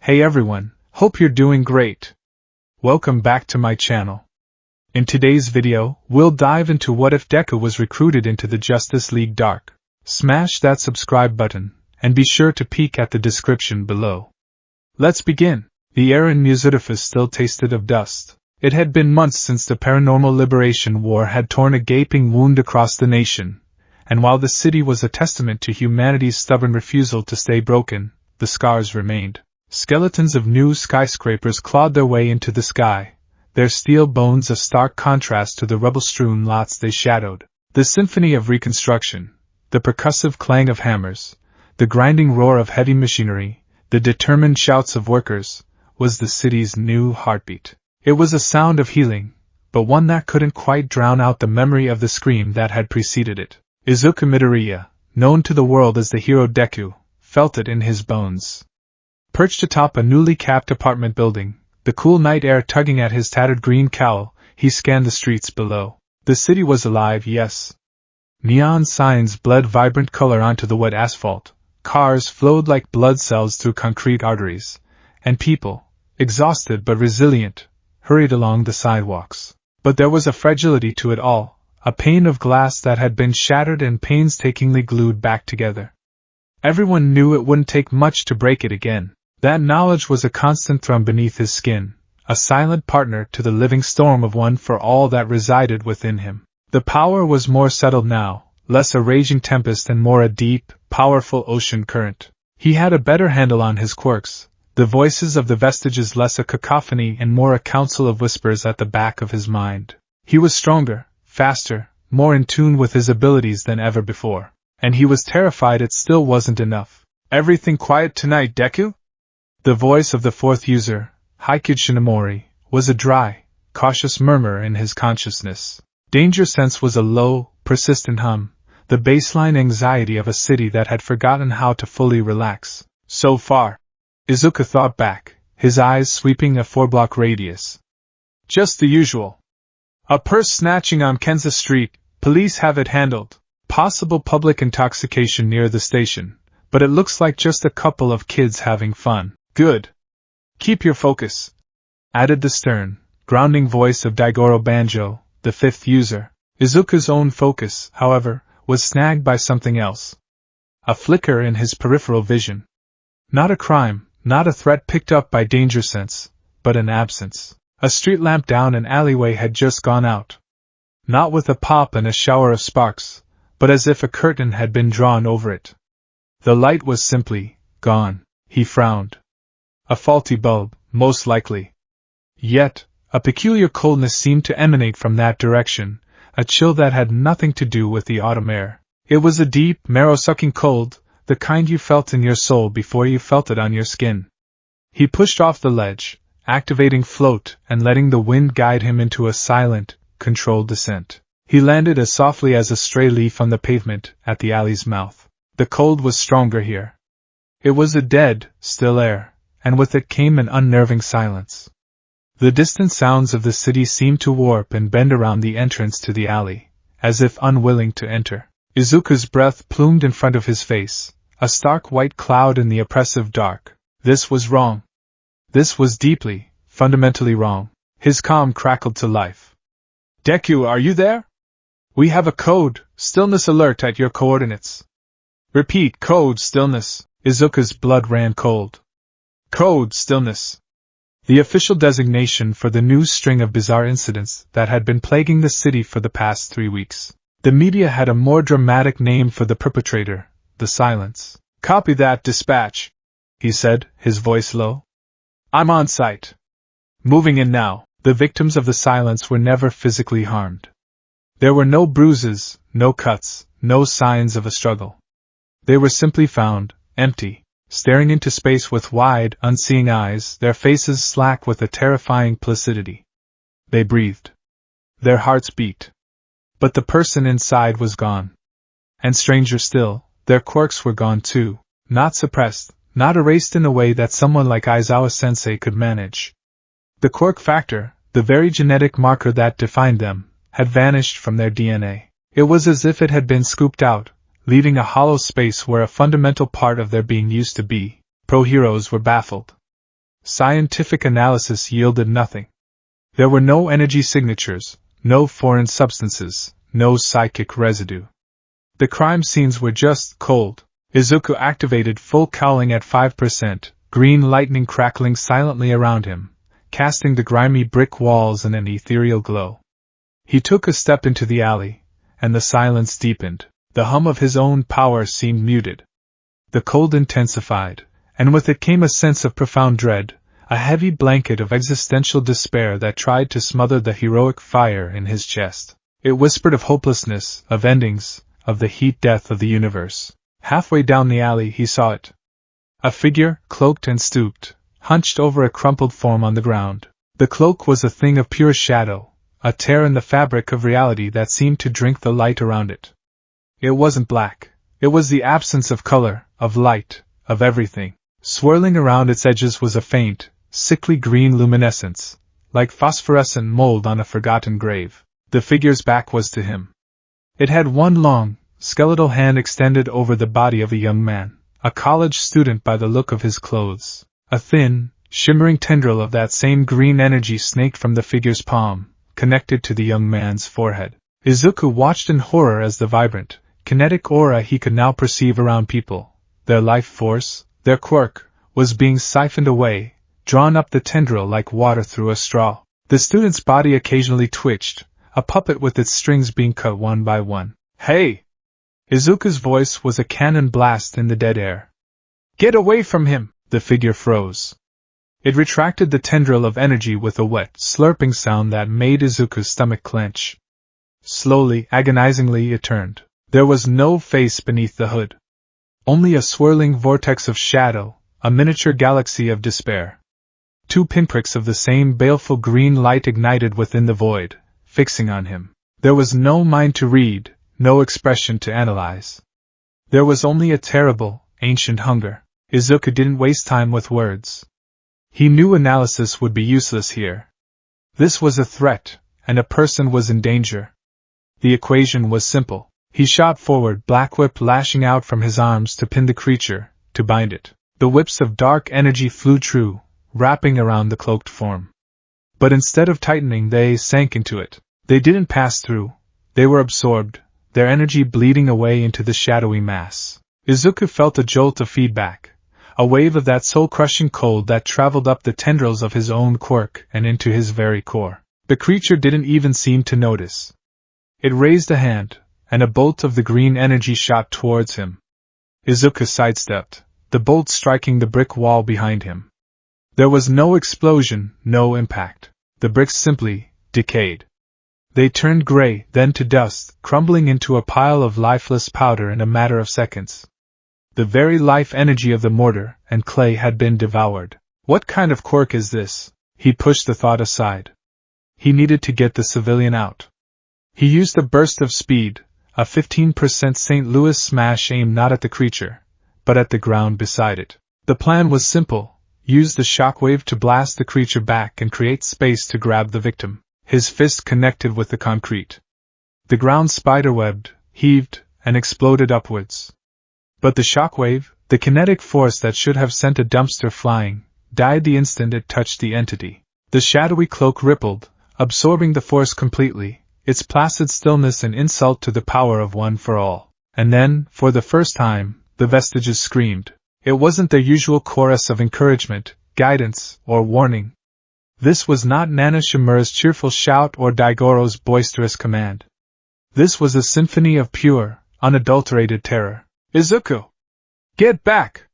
Hey everyone, hope you're doing great. Welcome back to my channel. In today's video, we'll dive into what if Deku was recruited into the Justice League Dark. Smash that subscribe button, and be sure to peek at the description below. Let's begin. The air in Muzitifus still tasted of dust. It had been months since the Paranormal Liberation War had torn a gaping wound across the nation, and while the city was a testament to humanity's stubborn refusal to stay broken, the scars remained. Skeletons of new skyscrapers clawed their way into the sky, their steel bones a stark contrast to the rubble-strewn lots they shadowed. The symphony of reconstruction, the percussive clang of hammers, the grinding roar of heavy machinery, the determined shouts of workers, was the city's new heartbeat. It was a sound of healing, but one that couldn't quite drown out the memory of the scream that had preceded it. Izuku Midoriya, known to the world as the hero Deku, felt it in his bones. Perched atop a newly capped apartment building, the cool night air tugging at his tattered green cowl, he scanned the streets below. The city was alive, yes. Neon signs bled vibrant color onto the wet asphalt, cars flowed like blood cells through concrete arteries, and people, exhausted but resilient, hurried along the sidewalks. But there was a fragility to it all, a pane of glass that had been shattered and painstakingly glued back together. Everyone knew it wouldn't take much to break it again. That knowledge was a constant thrum beneath his skin, a silent partner to the living storm of one for all that resided within him. The power was more settled now, less a raging tempest and more a deep, powerful ocean current. He had a better handle on his quirks, the voices of the vestiges less a cacophony and more a council of whispers at the back of his mind. He was stronger, faster, more in tune with his abilities than ever before, and he was terrified it still wasn't enough. Everything quiet tonight, Deku? The voice of the fourth user, Haikyuu Shinomori, was a dry, cautious murmur in his consciousness. Danger sense was a low, persistent hum, the baseline anxiety of a city that had forgotten how to fully relax. So far. Izuku thought back, his eyes sweeping a 4-block radius. Just the usual. A purse snatching on Kansas Street, police have it handled. Possible public intoxication near the station, but it looks like just a couple of kids having fun. Good. Keep your focus, added the stern, grounding voice of Daigoro Banjo, the fifth user. Izuku's own focus, however, was snagged by something else. A flicker in his peripheral vision. Not a crime, not a threat picked up by danger sense, but an absence. A street lamp down an alleyway had just gone out. Not with a pop and a shower of sparks, but as if a curtain had been drawn over it. The light was simply gone. He frowned. A faulty bulb, most likely. Yet, a peculiar coldness seemed to emanate from that direction, a chill that had nothing to do with the autumn air. It was a deep, marrow-sucking cold, the kind you felt in your soul before you felt it on your skin. He pushed off the ledge, activating float and letting the wind guide him into a silent, controlled descent. He landed as softly as a stray leaf on the pavement at the alley's mouth. The cold was stronger here. It was a dead, still air, and with it came an unnerving silence. The distant sounds of the city seemed to warp and bend around the entrance to the alley, as if unwilling to enter. Izuku's breath plumed in front of his face, a stark white cloud in the oppressive dark. This was wrong. This was deeply, fundamentally wrong. His calm crackled to life. Deku, are you there? We have a code, stillness alert at your coordinates. Repeat, code stillness. Izuku's blood ran cold. Code stillness. The official designation for the new string of bizarre incidents that had been plaguing the city for the past 3 weeks. The media had a more dramatic name for the perpetrator, the silence. Copy that, dispatch, he said, his voice low. I'm on site. Moving in now. The victims of the silence were never physically harmed. There were no bruises, no cuts, no signs of a struggle. They were simply found, empty, staring into space with wide, unseeing eyes, their faces slack with a terrifying placidity. They breathed. Their hearts beat. But the person inside was gone. And stranger still, their quirks were gone too, not suppressed, not erased in a way that someone like Aizawa-sensei could manage. The quirk factor, the very genetic marker that defined them, had vanished from their DNA. It was as if it had been scooped out, leaving a hollow space where a fundamental part of their being used to be. Pro-heroes were baffled. Scientific analysis yielded nothing. There were no energy signatures, no foreign substances, no psychic residue. The crime scenes were just cold. Izuku activated full cowling at 5%, green lightning crackling silently around him, casting the grimy brick walls in an ethereal glow. He took a step into the alley, and the silence deepened. The hum of his own power seemed muted. The cold intensified, and with it came a sense of profound dread, a heavy blanket of existential despair that tried to smother the heroic fire in his chest. It whispered of hopelessness, of endings, of the heat death of the universe. Halfway down the alley he saw it. A figure, cloaked and stooped, hunched over a crumpled form on the ground. The cloak was a thing of pure shadow, a tear in the fabric of reality that seemed to drink the light around it. It wasn't black. It was the absence of color, of light, of everything. Swirling around its edges was a faint, sickly green luminescence, like phosphorescent mold on a forgotten grave. The figure's back was to him. It had one long, skeletal hand extended over the body of a young man, a college student by the look of his clothes. A thin, shimmering tendril of that same green energy snaked from the figure's palm, connected to the young man's forehead. Izuku watched in horror as the vibrant, kinetic aura he could now perceive around people, their life force, their quirk, was being siphoned away, drawn up the tendril like water through a straw. The student's body occasionally twitched, a puppet with its strings being cut one by one. "Hey!" Izuku's voice was a cannon blast in the dead air. "Get away from him!" The figure froze. It retracted the tendril of energy with a wet, slurping sound that made Izuku's stomach clench. Slowly, agonizingly it turned. There was no face beneath the hood. Only a swirling vortex of shadow, a miniature galaxy of despair. 2 pinpricks of the same baleful green light ignited within the void, fixing on him. There was no mind to read, no expression to analyze. There was only a terrible, ancient hunger. Izuku didn't waste time with words. He knew analysis would be useless here. This was a threat, and a person was in danger. The equation was simple. He shot forward, black whip lashing out from his arms to pin the creature, to bind it. The whips of dark energy flew true, wrapping around the cloaked form. But instead of tightening, they sank into it. They didn't pass through. They were absorbed, their energy bleeding away into the shadowy mass. Izuku felt a jolt of feedback, a wave of that soul-crushing cold that traveled up the tendrils of his own quirk and into his very core. The creature didn't even seem to notice. It raised a hand, and a bolt of the green energy shot towards him. Izuku sidestepped, the bolt striking the brick wall behind him. There was no explosion, no impact. The bricks simply decayed. They turned gray, then to dust, crumbling into a pile of lifeless powder in a matter of seconds. The very life energy of the mortar and clay had been devoured. What kind of quirk is this? He pushed the thought aside. He needed to get the civilian out. He used a burst of speed, a 15% St. Louis smash aimed not at the creature, but at the ground beside it. The plan was simple: use the shockwave to blast the creature back and create space to grab the victim. His fist connected with the concrete. The ground spiderwebbed, heaved, and exploded upwards. But the shockwave, the kinetic force that should have sent a dumpster flying, died the instant it touched the entity. The shadowy cloak rippled, absorbing the force completely, its placid stillness an insult to the power of One for All. And then, for the first time, the vestiges screamed. It wasn't their usual chorus of encouragement, guidance, or warning. This was not Nana Shimura's cheerful shout or Daigoro's boisterous command. This was a symphony of pure, unadulterated terror. "Izuku! Get back!"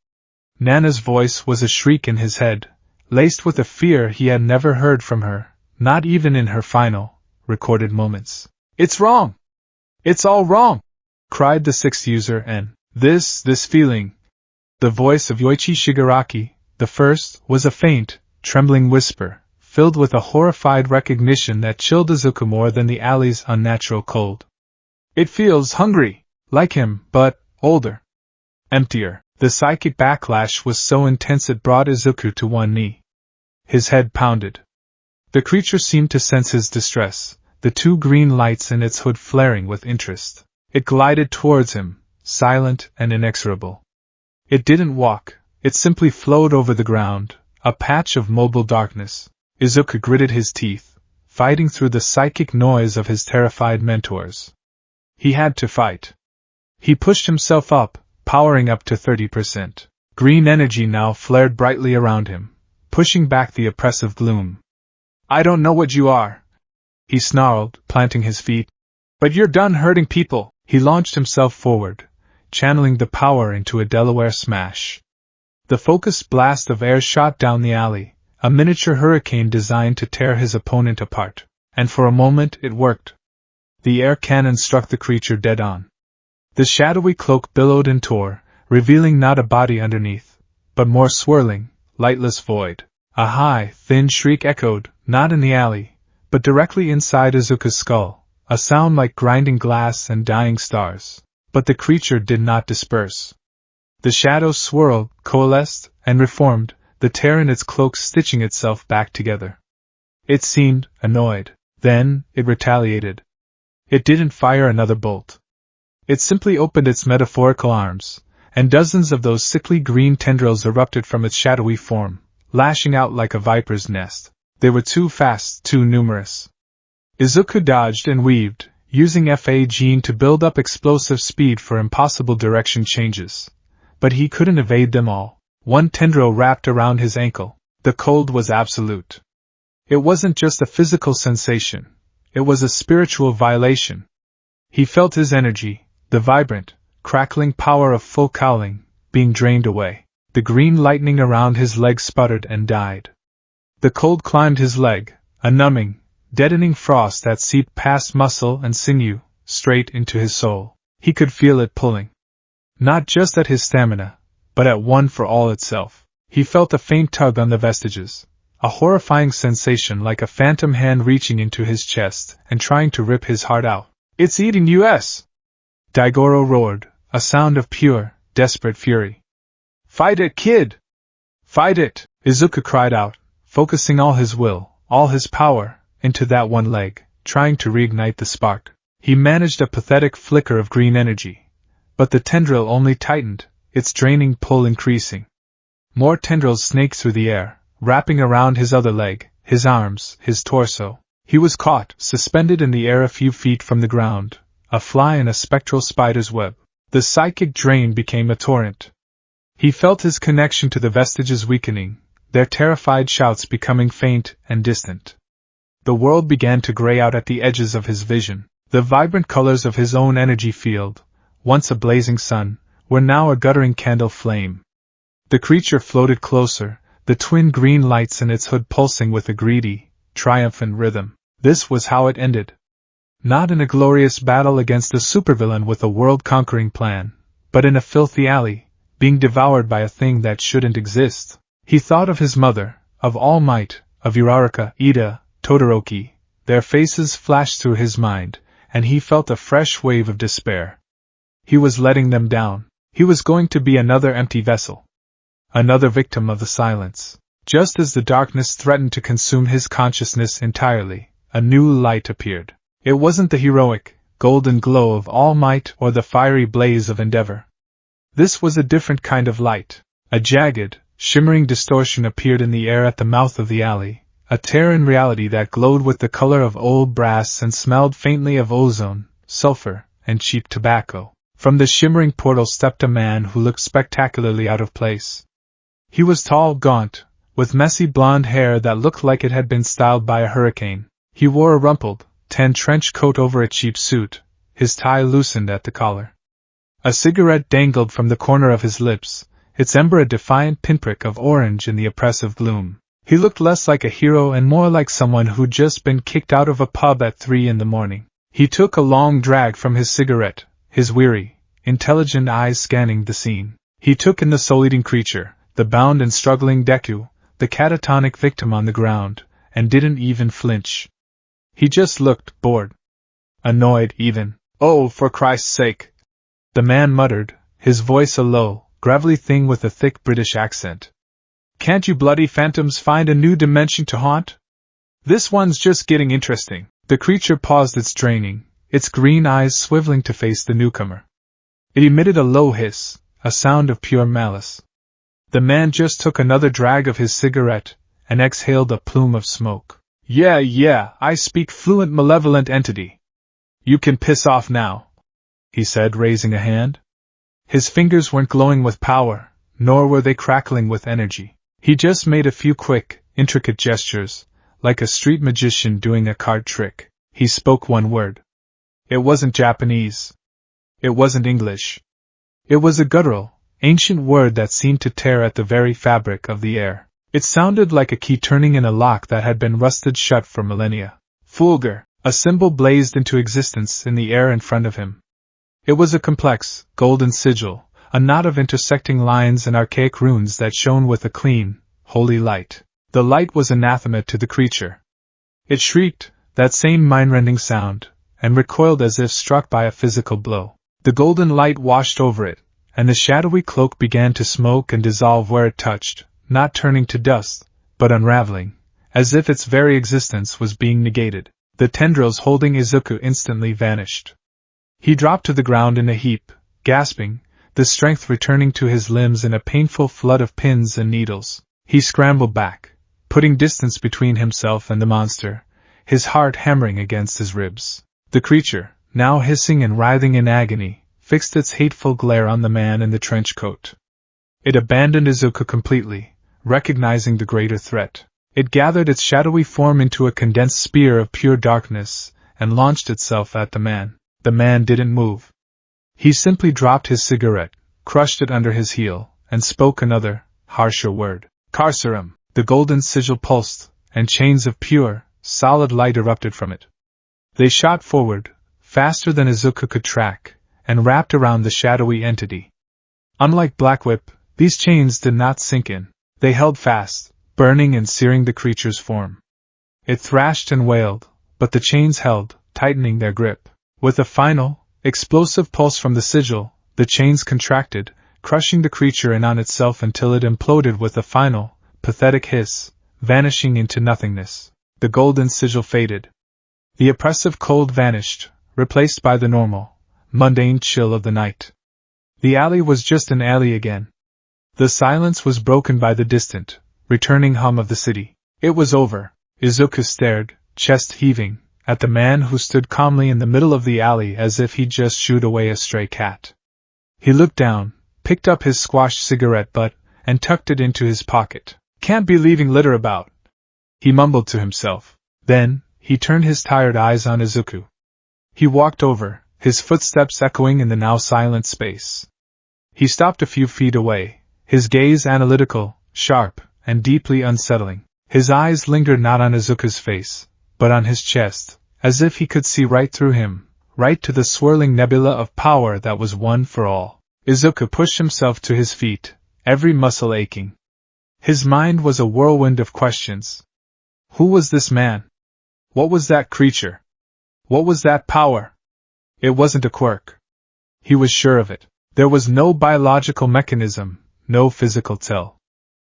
Nana's voice was a shriek in his head, laced with a fear he had never heard from her, not even in her final, recorded moments. "It's wrong! It's all wrong!" cried the sixth user, and this feeling. The voice of Yoichi Shigaraki, the first, was a faint, trembling whisper, filled with a horrified recognition that chilled Izuku more than the alley's unnatural cold. "It feels hungry, like him, but older. Emptier." The psychic backlash was so intense it brought Izuku to one knee. His head pounded. The creature seemed to sense his distress, the 2 green lights in its hood flaring with interest. It glided towards him, silent and inexorable. It didn't walk, it simply flowed over the ground, a patch of mobile darkness. Izuku gritted his teeth, fighting through the psychic noise of his terrified mentors. He had to fight. He pushed himself up, powering up to 30%. Green energy now flared brightly around him, pushing back the oppressive gloom. "I don't know what you are," he snarled, planting his feet. "But you're done hurting people." He launched himself forward, channeling the power into a Delaware smash. The focused blast of air shot down the alley, a miniature hurricane designed to tear his opponent apart, and for a moment it worked. The air cannon struck the creature dead on. The shadowy cloak billowed and tore, revealing not a body underneath, but more swirling, lightless void. A high, thin shriek echoed, not in the alley, but directly inside Izuku's skull, a sound like grinding glass and dying stars. But the creature did not disperse. The shadows swirled, coalesced, and reformed, the tear in its cloak stitching itself back together. It seemed annoyed. Then, it retaliated. It didn't fire another bolt. It simply opened its metaphorical arms, and dozens of those sickly green tendrils erupted from its shadowy form, lashing out like a viper's nest. They were too fast, too numerous. Izuku dodged and weaved, using FA gene to build up explosive speed for impossible direction changes. But he couldn't evade them all. One tendril wrapped around his ankle. The cold was absolute. It wasn't just a physical sensation. It was a spiritual violation. He felt his energy, the vibrant, crackling power of full cowling, being drained away. The green lightning around his leg sputtered and died. The cold climbed his leg, a numbing, deadening frost that seeped past muscle and sinew, straight into his soul. He could feel it pulling. Not just at his stamina, but at one for all itself. He felt a faint tug on the vestiges, a horrifying sensation like a phantom hand reaching into his chest and trying to rip his heart out. "It's eating us!" Daigoro roared, a sound of pure, desperate fury. "Fight it, kid! Fight it!" Izuku cried out, focusing all his will, all his power, into that one leg, trying to reignite the spark. He managed a pathetic flicker of green energy, but the tendril only tightened, its draining pull increasing. More tendrils snaked through the air, wrapping around his other leg, his arms, his torso. He was caught, suspended in the air a few feet from the ground, a fly in a spectral spider's web. The psychic drain became a torrent. He felt his connection to the vestiges weakening, their terrified shouts becoming faint and distant. The world began to gray out at the edges of his vision. The vibrant colors of his own energy field, once a blazing sun, were now a guttering candle flame. The creature floated closer, the twin green lights in its hood pulsing with a greedy, triumphant rhythm. This was how it ended. Not in a glorious battle against a supervillain with a world-conquering plan, but in a filthy alley, being devoured by a thing that shouldn't exist. He thought of his mother, of All Might, of Uraraka, Ida, Todoroki. Their faces flashed through his mind, and he felt a fresh wave of despair. He was letting them down. He was going to be another empty vessel. Another victim of the silence. Just as the darkness threatened to consume his consciousness entirely, a new light appeared. It wasn't the heroic, golden glow of All Might or the fiery blaze of Endeavor. This was a different kind of light. A jagged, shimmering distortion appeared in the air at the mouth of the alley, a tear in reality that glowed with the color of old brass and smelled faintly of ozone, sulfur, and cheap tobacco. From the shimmering portal stepped a man who looked spectacularly out of place. He was tall, gaunt, with messy blonde hair that looked like it had been styled by a hurricane. He wore a rumpled, tan trench coat over a cheap suit, his tie loosened at the collar. A cigarette dangled from the corner of his lips, its ember a defiant pinprick of orange in the oppressive gloom. He looked less like a hero and more like someone who'd just been kicked out of a pub at 3 a.m. He took a long drag from his cigarette, his weary, intelligent eyes scanning the scene. He took in the soul-eating creature, the bound and struggling Deku, the catatonic victim on the ground, and didn't even flinch. He just looked bored. Annoyed, even. "Oh, for Christ's sake!" the man muttered, his voice a low, gravelly thing with a thick British accent. "Can't you bloody phantoms find a new dimension to haunt? This one's just getting interesting." The creature paused its draining, its green eyes swiveling to face the newcomer. It emitted a low hiss, a sound of pure malice. The man just took another drag of his cigarette and exhaled a plume of smoke. Yeah, I speak fluent malevolent entity. You can piss off now, he said, raising a hand. His fingers weren't glowing with power, nor were they crackling with energy. He just made a few quick, intricate gestures, like a street magician doing a card trick. He spoke one word. It wasn't Japanese. It wasn't English. It was a guttural, ancient word that seemed to tear at the very fabric of the air. It sounded like a key turning in a lock that had been rusted shut for millennia. Fulgur, a symbol blazed into existence in the air in front of him. It was a complex, golden sigil, a knot of intersecting lines and archaic runes that shone with a clean, holy light. The light was anathema to the creature. It shrieked, that same mind-rending sound, and recoiled as if struck by a physical blow. The golden light washed over it, and the shadowy cloak began to smoke and dissolve where it touched, not turning to dust, but unraveling, as if its very existence was being negated. The tendrils holding Izuku instantly vanished. He dropped to the ground in a heap, gasping, the strength returning to his limbs in a painful flood of pins and needles. He scrambled back, putting distance between himself and the monster, his heart hammering against his ribs. The creature, now hissing and writhing in agony, fixed its hateful glare on the man in the trench coat. It abandoned Izuku completely, recognizing the greater threat. It gathered its shadowy form into a condensed spear of pure darkness, and launched itself at the man. The man didn't move. He simply dropped his cigarette, crushed it under his heel, and spoke another, harsher word. Carcerum. The golden sigil pulsed, and chains of pure, solid light erupted from it. They shot forward, faster than Izuku could track, and wrapped around the shadowy entity. Unlike Black Whip, these chains did not sink in. They held fast, burning and searing the creature's form. It thrashed and wailed, but the chains held, tightening their grip. With a final, explosive pulse from the sigil, the chains contracted, crushing the creature in on itself until it imploded with a final, pathetic hiss, vanishing into nothingness. The golden sigil faded. The oppressive cold vanished, replaced by the normal, mundane chill of the night. The alley was just an alley again. The silence was broken by the distant, returning hum of the city. It was over. Izuku stared, chest heaving, at the man who stood calmly in the middle of the alley as if he'd just shooed away a stray cat. He looked down, picked up his squashed cigarette butt, and tucked it into his pocket. Can't be leaving litter about, he mumbled to himself. Then, he turned his tired eyes on Izuku. He walked over, his footsteps echoing in the now silent space. He stopped a few feet away, his gaze analytical, sharp, and deeply unsettling. His eyes lingered not on Izuku's face, but on his chest, as if he could see right through him, right to the swirling nebula of power that was one for all. Izuku pushed himself to his feet, every muscle aching. His mind was a whirlwind of questions. Who was this man? What was that creature? What was that power? It wasn't a quirk. He was sure of it. There was no biological mechanism, no physical tell.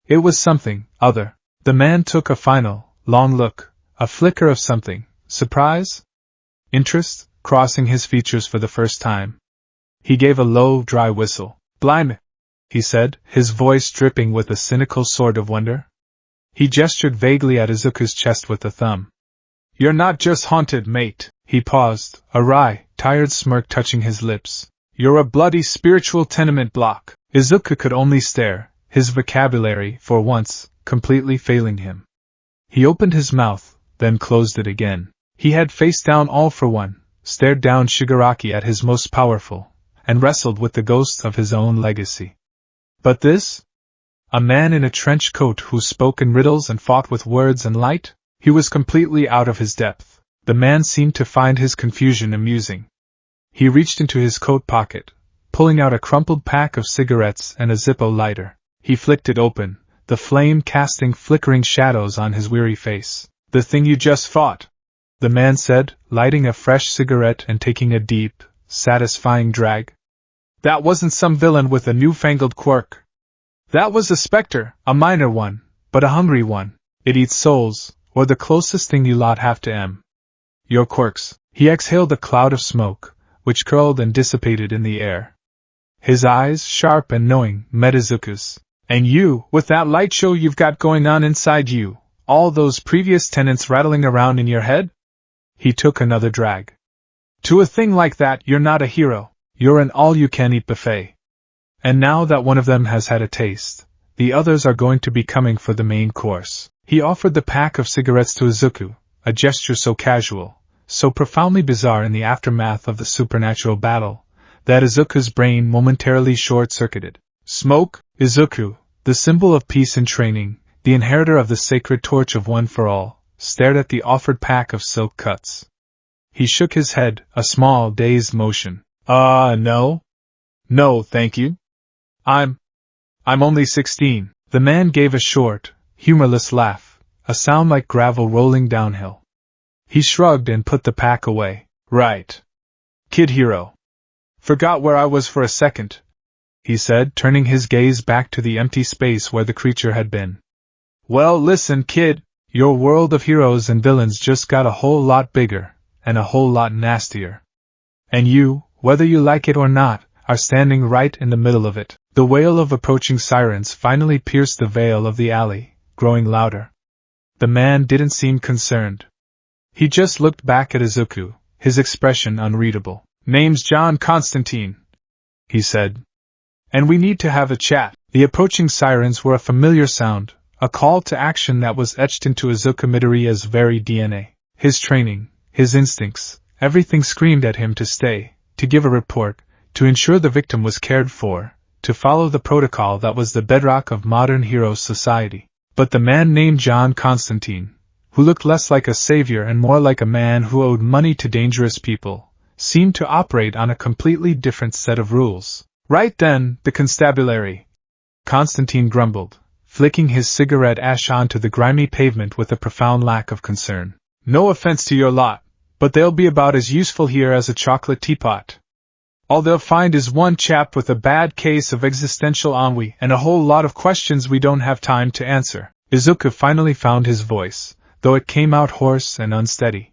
It was something other. The man took a final, long look, a flicker of something, surprise? Interest, crossing his features for the first time. He gave a low, dry whistle. Blimey, he said, his voice dripping with a cynical sort of wonder. He gestured vaguely at Izuku's chest with a thumb. You're not just haunted, mate. He paused, a wry, tired smirk touching his lips. You're a bloody spiritual tenement block. Izuku could only stare, his vocabulary, for once, completely failing him. He opened his mouth, then closed it again. He had faced down all for one, stared down Shigaraki at his most powerful, and wrestled with the ghosts of his own legacy. But this? A man in a trench coat who spoke in riddles and fought with words and light? He was completely out of his depth. The man seemed to find his confusion amusing. He reached into his coat pocket, pulling out a crumpled pack of cigarettes and a Zippo lighter. He flicked it open, the flame casting flickering shadows on his weary face. The thing you just fought, the man said, lighting a fresh cigarette and taking a deep, satisfying drag. That wasn't some villain with a newfangled quirk. That was a specter, a minor one, but a hungry one. It eats souls, or the closest thing you lot have to your quirks. He exhaled a cloud of smoke, which curled and dissipated in the air. His eyes, sharp and knowing, met Izuku's. And you, with that light show you've got going on inside you, all those previous tenants rattling around in your head? He took another drag. To a thing like that, you're not a hero, you're an all-you-can-eat buffet. And now that one of them has had a taste, the others are going to be coming for the main course. He offered the pack of cigarettes to Izuku, a gesture so casual, so profoundly bizarre in the aftermath of the supernatural battle, that Izuku's brain momentarily short-circuited. Smoke, Izuku, the symbol of peace and training, the inheritor of the sacred torch of One for All, stared at the offered pack of silk cuts. He shook his head, a small, dazed motion. No. No, thank you. I'm only 16. The man gave a short, humorless laugh, a sound like gravel rolling downhill. He shrugged and put the pack away. Right. Kid hero. Forgot where I was for a second, he said, turning his gaze back to the empty space where the creature had been. Well, listen, kid, your world of heroes and villains just got a whole lot bigger, and a whole lot nastier. And you, whether you like it or not, are standing right in the middle of it. The wail of approaching sirens finally pierced the veil of the alley, growing louder. The man didn't seem concerned. He just looked back at Izuku, his expression unreadable. Name's John Constantine, he said. And we need to have a chat. The approaching sirens were a familiar sound, a call to action that was etched into Izuku Midoriya's very DNA. His training, his instincts, everything screamed at him to stay, to give a report, to ensure the victim was cared for, to follow the protocol that was the bedrock of modern hero society. But the man named John Constantine, who looked less like a savior and more like a man who owed money to dangerous people, seemed to operate on a completely different set of rules. Right then, the constabulary, Constantine grumbled, flicking his cigarette ash onto the grimy pavement with a profound lack of concern. No offense to your lot, but they'll be about as useful here as a chocolate teapot. All they'll find is one chap with a bad case of existential ennui and a whole lot of questions we don't have time to answer. Izuku finally found his voice, though it came out hoarse and unsteady.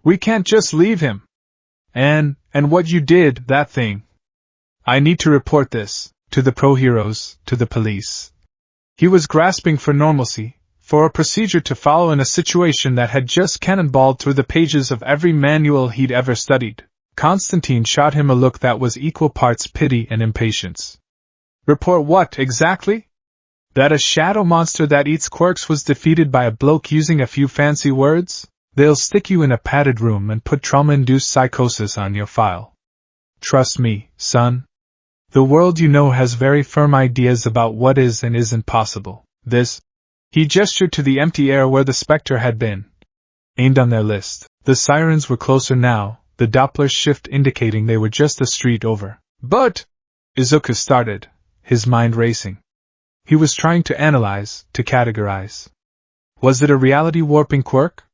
We can't just leave him. And what you did, that thing. I need to report this, to the pro-heroes, to the police. He was grasping for normalcy, for a procedure to follow in a situation that had just cannonballed through the pages of every manual he'd ever studied. Constantine shot him a look that was equal parts pity and impatience. Report what, exactly? That a shadow monster that eats quirks was defeated by a bloke using a few fancy words? They'll stick you in a padded room and put trauma-induced psychosis on your file. Trust me, son. The world you know has very firm ideas about what is and isn't possible. This, he gestured to the empty air where the specter had been, aimed on their list. The sirens were closer now, the Doppler shift indicating they were just a street over. But, Izuku started, his mind racing. He was trying to analyze, to categorize. Was it a reality-warping quirk?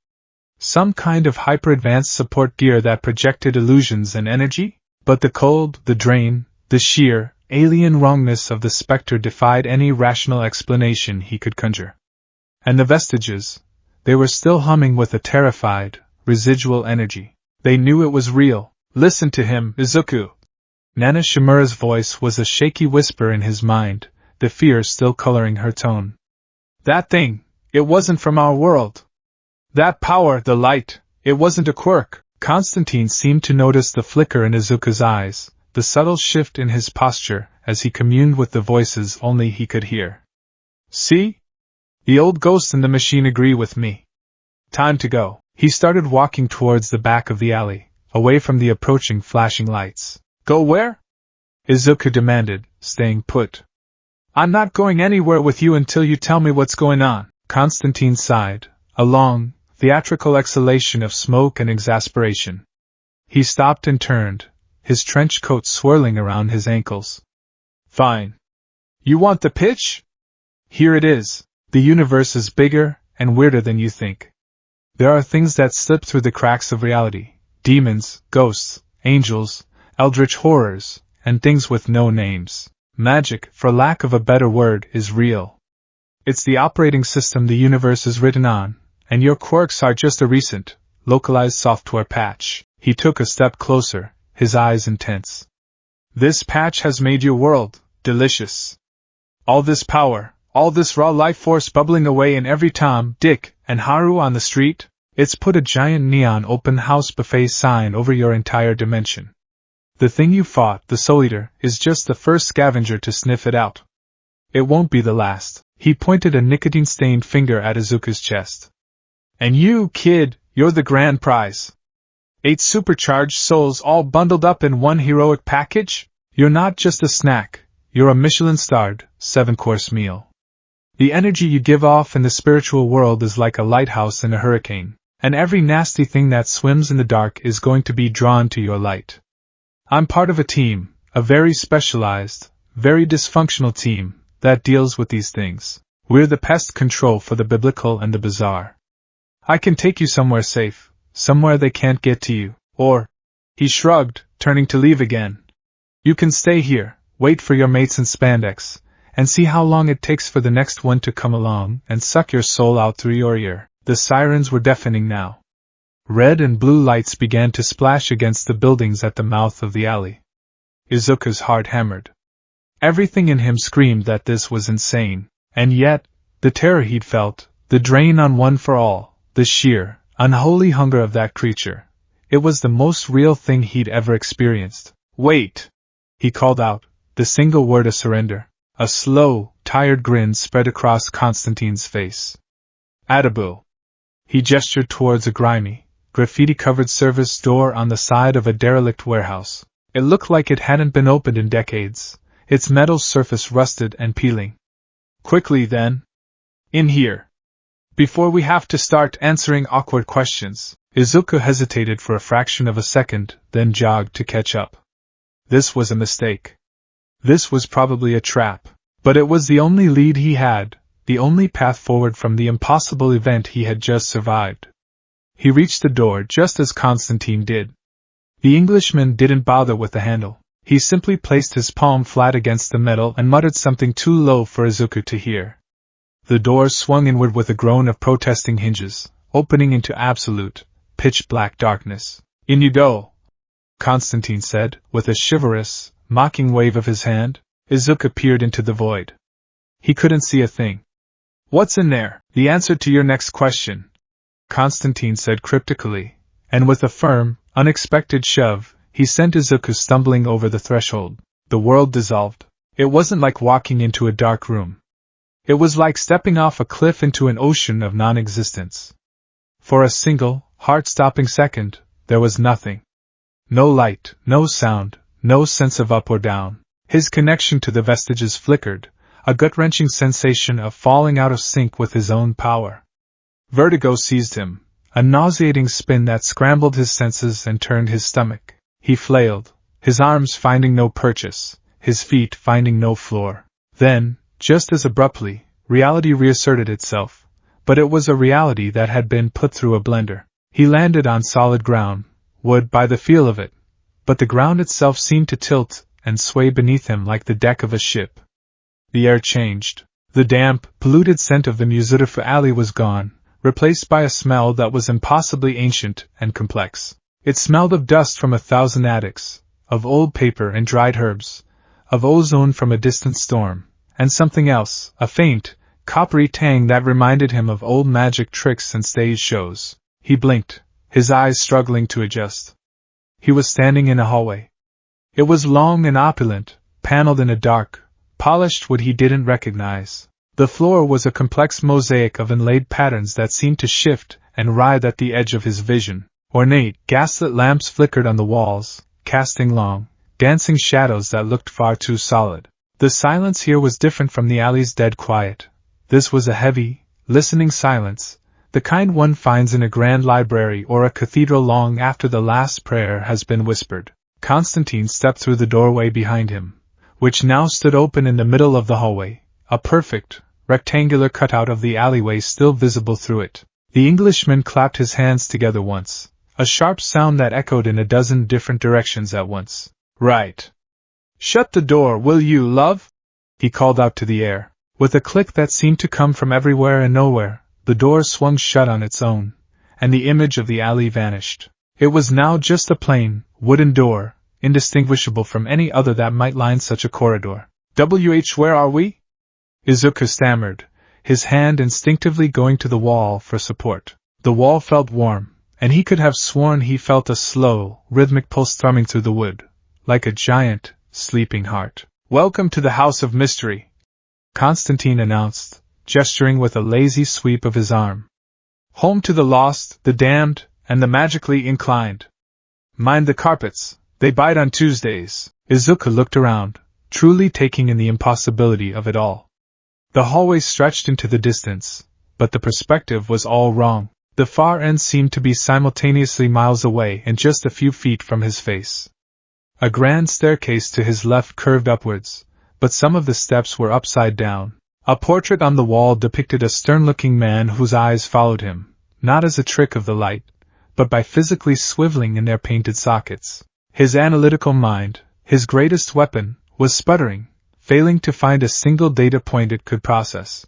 Some kind of hyper-advanced support gear that projected illusions and energy? But the cold, the drain, the sheer, alien wrongness of the specter defied any rational explanation he could conjure. And the vestiges, they were still humming with a terrified, residual energy. They knew it was real. Listen to him, Izuku. Nana Shimura's voice was a shaky whisper in his mind, the fear still coloring her tone. That thing, it wasn't from our world. That power, the light, it wasn't a quirk. Constantine seemed to notice the flicker in Izuku's eyes, the subtle shift in his posture as he communed with the voices only he could hear. See? The old ghosts in the machine agree with me. Time to go. He started walking towards the back of the alley, away from the approaching flashing lights. Go where? Izuku demanded, staying put. I'm not going anywhere with you until you tell me what's going on. Constantine sighed, a long, theatrical exhalation of smoke and exasperation. He stopped and turned, his trench coat swirling around his ankles. Fine. You want the pitch? Here it is. The universe is bigger and weirder than you think. There are things that slip through the cracks of reality. Demons, ghosts, angels, eldritch horrors, and things with no names. Magic, for lack of a better word, is real. It's the operating system the universe is written on, and your quirks are just a recent, localized software patch. He took a step closer, his eyes intense. This patch has made your world delicious. All this power, all this raw life force bubbling away in every Tom, Dick, and Haru on the street, it's put a giant neon open house buffet sign over your entire dimension. The thing you fought, the Soul Eater, is just the first scavenger to sniff it out. It won't be the last. He pointed a nicotine-stained finger at Izuku's chest. And you, kid, you're the grand prize. 8 supercharged souls all bundled up in one heroic package? You're not just a snack, you're a Michelin-starred, 7-course meal. The energy you give off in the spiritual world is like a lighthouse in a hurricane, and every nasty thing that swims in the dark is going to be drawn to your light. I'm part of a team, a very specialized, very dysfunctional team, that deals with these things. We're the pest control for the biblical and the bizarre. I can take you somewhere safe, somewhere they can't get to you, or, he shrugged, turning to leave again. You can stay here, wait for your mates in spandex, and see how long it takes for the next one to come along and suck your soul out through your ear. The sirens were deafening now. Red and blue lights began to splash against the buildings at the mouth of the alley. Izuku's heart hammered. Everything in him screamed that this was insane, and yet, the terror he'd felt, the drain on One for All, the sheer, unholy hunger of that creature, it was the most real thing he'd ever experienced. Wait! He called out, the single word of surrender. A slow, tired grin spread across Constantine's face. Atabu. He gestured towards a grimy, graffiti-covered service door on the side of a derelict warehouse. It looked like it hadn't been opened in decades, its metal surface rusted and peeling. Quickly then. In here. Before we have to start answering awkward questions. Izuku hesitated for a fraction of a second, then jogged to catch up. This was a mistake. This was probably a trap, but it was the only lead he had, the only path forward from the impossible event he had just survived. He reached the door just as Constantine did. The Englishman didn't bother with the handle. He simply placed his palm flat against the metal and muttered something too low for Izuku to hear. The door swung inward with a groan of protesting hinges, opening into absolute, pitch-black darkness. In you go, Constantine said, with a chivalrous, mocking wave of his hand. Izuku peered into the void. He couldn't see a thing. What's in there? The answer to your next question, Constantine said cryptically, and with a firm, unexpected shove, he sent Izuku stumbling over the threshold. The world dissolved. It wasn't like walking into a dark room. It was like stepping off a cliff into an ocean of non-existence. For a single, heart-stopping second, there was nothing. No light, no sound, no sense of up or down. His connection to the vestiges flickered, a gut-wrenching sensation of falling out of sync with his own power. Vertigo seized him, a nauseating spin that scrambled his senses and turned his stomach. He flailed, his arms finding no purchase, his feet finding no floor. Then, just as abruptly, reality reasserted itself, but it was a reality that had been put through a blender. He landed on solid ground, wood by the feel of it, but the ground itself seemed to tilt and sway beneath him like the deck of a ship. The air changed. The damp, polluted scent of the Muzurufu alley was gone, replaced by a smell that was impossibly ancient and complex. It smelled of dust from 1,000 attics, of old paper and dried herbs, of ozone from a distant storm, and something else, a faint, coppery tang that reminded him of old magic tricks and stage shows. He blinked, his eyes struggling to adjust. He was standing in a hallway. It was long and opulent, paneled in a dark, polished wood he didn't recognize. The floor was a complex mosaic of inlaid patterns that seemed to shift and writhe at the edge of his vision. Ornate, gaslit lamps flickered on the walls, casting long, dancing shadows that looked far too solid. The silence here was different from the alley's dead quiet. This was a heavy, listening silence, the kind one finds in a grand library or a cathedral long after the last prayer has been whispered. Constantine stepped through the doorway behind him, which now stood open in the middle of the hallway, a perfect, rectangular cutout of the alleyway still visible through it. The Englishman clapped his hands together once, a sharp sound that echoed in a dozen different directions at once. Right. Shut the door, will you, love? He called out to the air. With a click that seemed to come from everywhere and nowhere, the door swung shut on its own, and the image of the alley vanished. It was now just a plain, wooden door, indistinguishable from any other that might line such a corridor. Where are we? Izuku stammered, his hand instinctively going to the wall for support. The wall felt warm, and he could have sworn he felt a slow, rhythmic pulse thrumming through the wood, like a giant, sleeping heart. "Welcome to the House of Mystery," Constantine announced, gesturing with a lazy sweep of his arm. "Home to the lost, the damned, and the magically inclined. Mind the carpets, they bite on Tuesdays." Izuku looked around, truly taking in the impossibility of it all. The hallway stretched into the distance, but the perspective was all wrong. The far end seemed to be simultaneously miles away and just a few feet from his face. A grand staircase to his left curved upwards, but some of the steps were upside down. A portrait on the wall depicted a stern-looking man whose eyes followed him, not as a trick of the light, but by physically swiveling in their painted sockets. His analytical mind, his greatest weapon, was sputtering, failing to find a single data point it could process.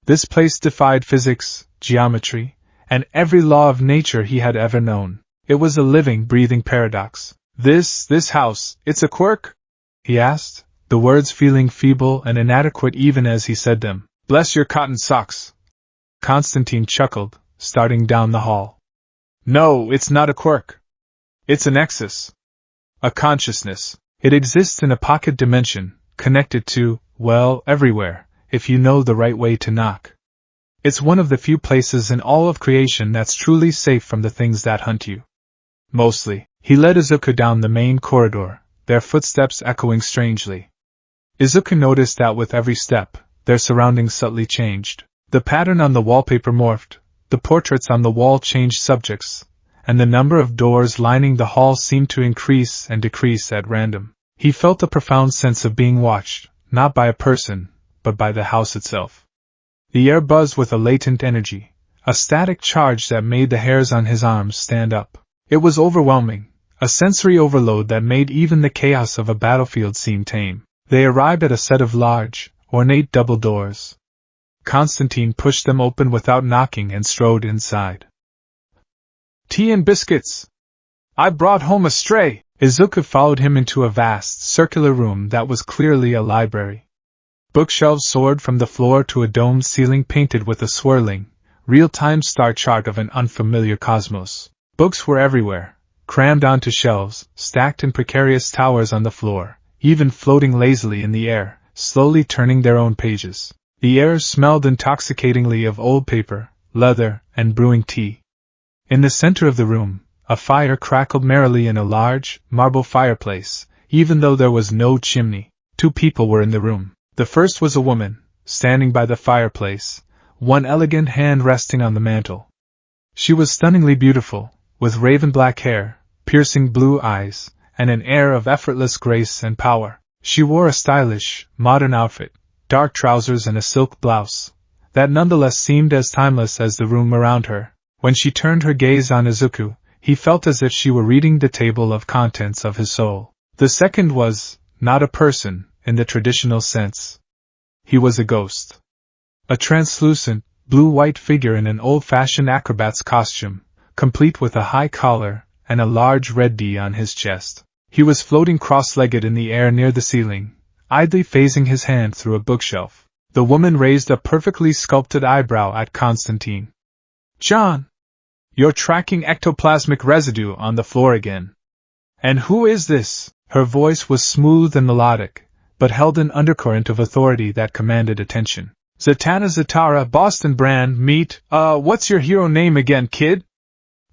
This place defied physics, geometry, and every law of nature he had ever known. It was a living, breathing paradox. This house, it's a quirk?" he asked, the words feeling feeble and inadequate even as he said them. "Bless your cotton socks." Constantine chuckled, starting down the hall. "No, it's not a quirk. It's a nexus. A consciousness. It exists in a pocket dimension, connected to, well, everywhere, if you know the right way to knock. It's one of the few places in all of creation that's truly safe from the things that hunt you. Mostly." He led Izuku down the main corridor, their footsteps echoing strangely. Izuku noticed that with every step, their surroundings subtly changed. The pattern on the wallpaper morphed, the portraits on the wall changed subjects, and the number of doors lining the hall seemed to increase and decrease at random. He felt a profound sense of being watched, not by a person, but by the house itself. The air buzzed with a latent energy, a static charge that made the hairs on his arms stand up. It was overwhelming, a sensory overload that made even the chaos of a battlefield seem tame. They arrived at a set of large, ornate double doors. Constantine pushed them open without knocking and strode inside. "Tea and biscuits! I brought home a stray!" Izuku followed him into a vast, circular room that was clearly a library. Bookshelves soared from the floor to a domed ceiling painted with a swirling, real-time star chart of an unfamiliar cosmos. Books were everywhere, crammed onto shelves, stacked in precarious towers on the floor, even floating lazily in the air, slowly turning their own pages. The air smelled intoxicatingly of old paper, leather, and brewing tea. In the center of the room, a fire crackled merrily in a large, marble fireplace, even though there was no chimney. 2 people were in the room. The first was a woman, standing by the fireplace, one elegant hand resting on the mantel. She was stunningly beautiful, with raven black hair, piercing blue eyes, and an air of effortless grace and power. She wore a stylish, modern outfit, dark trousers and a silk blouse, that nonetheless seemed as timeless as the room around her. When she turned her gaze on Izuku, he felt as if she were reading the table of contents of his soul. The second was, not a person, in the traditional sense. He was a ghost. A translucent, blue-white figure in an old-fashioned acrobat's costume, complete with a high collar and a large red D on his chest. He was floating cross-legged in the air near the ceiling, idly phasing his hand through a bookshelf. The woman raised a perfectly sculpted eyebrow at Constantine. "John! You're tracking ectoplasmic residue on the floor again. And who is this?" Her voice was smooth and melodic, but held an undercurrent of authority that commanded attention. "Zatanna Zatara, Boston brand, meat. What's your hero name again, kid?"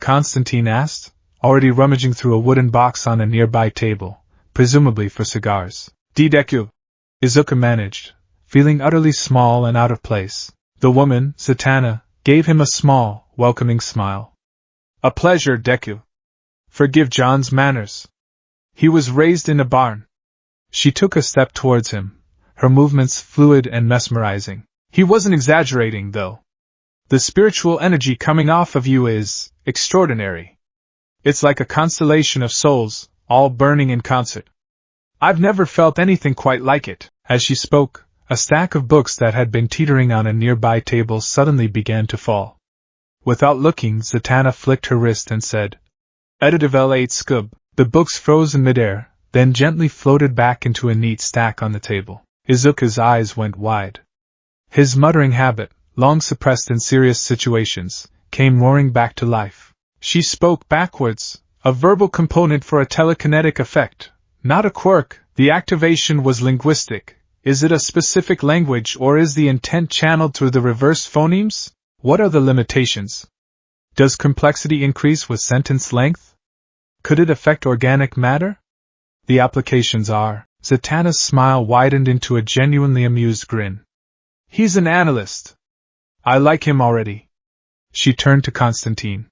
Constantine asked, already rummaging through a wooden box on a nearby table, presumably for cigars. "Deku," Izuku managed, feeling utterly small and out of place. The woman, Zatanna, gave him a small, welcoming smile. "A pleasure, Deku. Forgive John's manners. He was raised in a barn." She took a step towards him, her movements fluid and mesmerizing. "He wasn't exaggerating, though. The spiritual energy coming off of you is extraordinary. It's like a constellation of souls, all burning in concert. I've never felt anything quite like it." As she spoke, a stack of books that had been teetering on a nearby table suddenly began to fall. Without looking, Zatanna flicked her wrist and said, "Editive L8 Scub." The books froze in midair, then gently floated back into a neat stack on the table. Izuku's eyes went wide. His muttering habit, long suppressed in serious situations, came roaring back to life. She spoke backwards, a verbal component for a telekinetic effect, not a quirk. The activation was linguistic. Is it a specific language or is the intent channeled through the reverse phonemes? What are the limitations? Does complexity increase with sentence length? Could it affect organic matter? The applications are. Zatanna's smile widened into a genuinely amused grin. He's an analyst. I like him already. She turned to Constantine.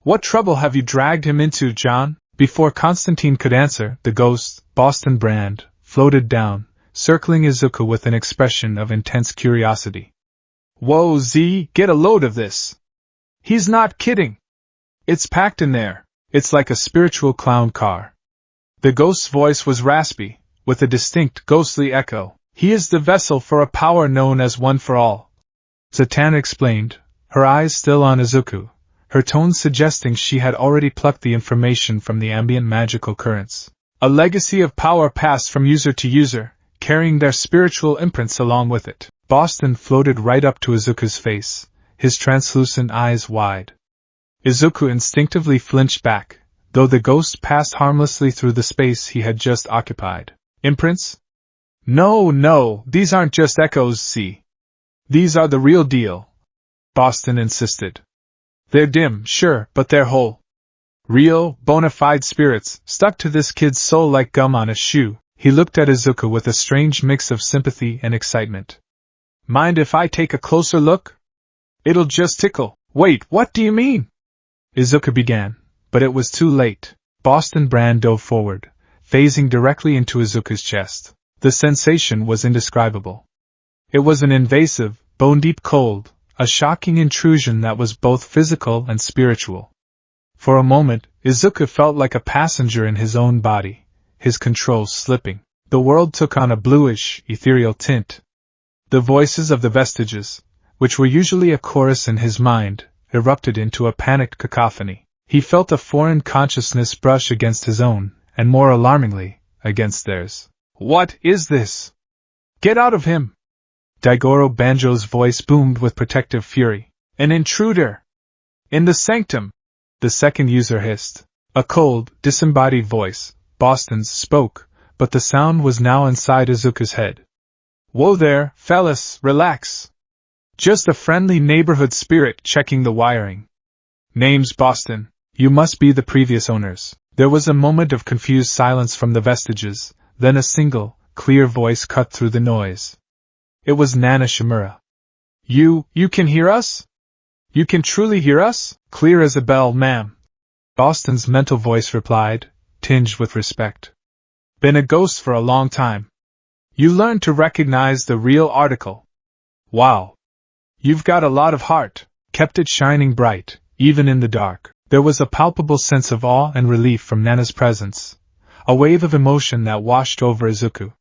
What trouble have you dragged him into, John? Before Constantine could answer, the ghost, Boston Brand, floated down, circling Izuku with an expression of intense curiosity. Whoa, Z, get a load of this. He's not kidding. It's packed in there. It's like a spiritual clown car. The ghost's voice was raspy, with a distinct ghostly echo. He is the vessel for a power known as One for All. Zatanna explained, her eyes still on Izuku, her tone suggesting she had already plucked the information from the ambient magical currents. A legacy of power passed from user to user, carrying their spiritual imprints along with it. Boston floated right up to Izuku's face, his translucent eyes wide. Izuku instinctively flinched back, though the ghost passed harmlessly through the space he had just occupied. Imprints? No, these aren't just echoes, see. These are the real deal, Boston insisted. They're dim, sure, but they're whole. Real, bona fide spirits, stuck to this kid's soul like gum on a shoe. He looked at Izuku with a strange mix of sympathy and excitement. Mind if I take a closer look? It'll just tickle. Wait, what do you mean? Izuku began, but it was too late. Boston Brand dove forward, phasing directly into Izuku's chest. The sensation was indescribable. It was an invasive, bone-deep cold, a shocking intrusion that was both physical and spiritual. For a moment, Izuku felt like a passenger in his own body, his controls slipping. The world took on a bluish, ethereal tint. The voices of the vestiges, which were usually a chorus in his mind, erupted into a panicked cacophony. He felt a foreign consciousness brush against his own, and more alarmingly, against theirs. What is this? Get out of him! Daigoro Banjo's voice boomed with protective fury. An intruder! In the sanctum! The second user hissed. A cold, disembodied voice, Boston's, spoke, but the sound was now inside Izuku's head. Whoa there, fellas, relax. Just a friendly neighborhood spirit checking the wiring. Name's Boston. You must be the previous owners. There was a moment of confused silence from the vestiges, then a single, clear voice cut through the noise. It was Nana Shimura. You can hear us? You can truly hear us? Clear as a bell, ma'am. Boston's mental voice replied, tinged with respect. Been a ghost for a long time. You learned to recognize the real article. Wow. You've got a lot of heart. Kept it shining bright, even in the dark. There was a palpable sense of awe and relief from Nana's presence, a wave of emotion that washed over Izuku.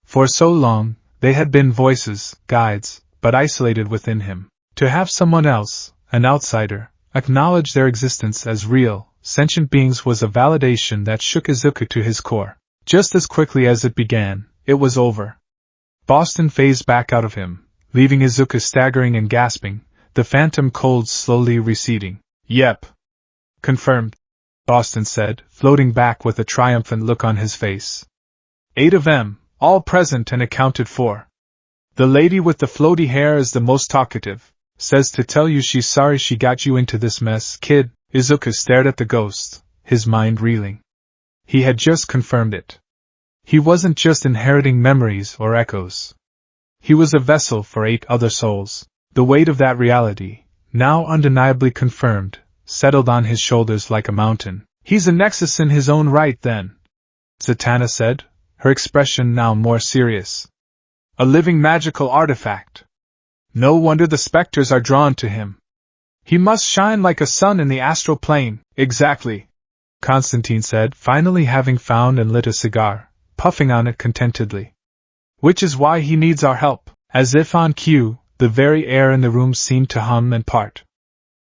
For so long, they had been voices, guides, but isolated within him. To have someone else, an outsider, acknowledge their existence as real, sentient beings was a validation that shook Izuku to his core. Just as quickly as it began, it was over. Boston phased back out of him, leaving Izuku staggering and gasping, the phantom cold slowly receding. Yep. Confirmed, Boston said, floating back with a triumphant look on his face. 8 of them, all present and accounted for. The lady with the floaty hair is the most talkative, says to tell you she's sorry she got you into this mess, kid. Izuku stared at the ghost, his mind reeling. He had just confirmed it. He wasn't just inheriting memories or echoes. He was a vessel for 8 other souls. The weight of that reality, now undeniably confirmed, settled on his shoulders like a mountain. He's a nexus in his own right then, Zatanna said, her expression now more serious. A living magical artifact. No wonder the specters are drawn to him. He must shine like a sun in the astral plane. Exactly, Constantine said, finally having found and lit a cigar, puffing on it contentedly. Which is why he needs our help. As if on cue, the very air in the room seemed to hum and part.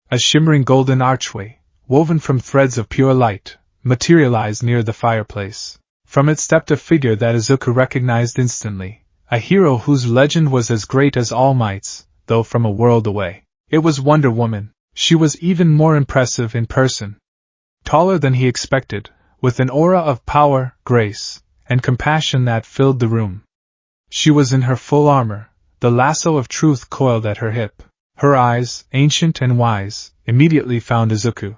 A shimmering golden archway, woven from threads of pure light, materialized near the fireplace. From it stepped a figure that Izuku recognized instantly, A hero whose legend was as great as All Might's, though from a world away. It was Wonder Woman. She was even more impressive in person. Taller than he expected, with an aura of power, grace, and compassion that filled the room. She was in her full armor, the lasso of truth coiled at her hip. Her eyes, ancient and wise, immediately found Izuku.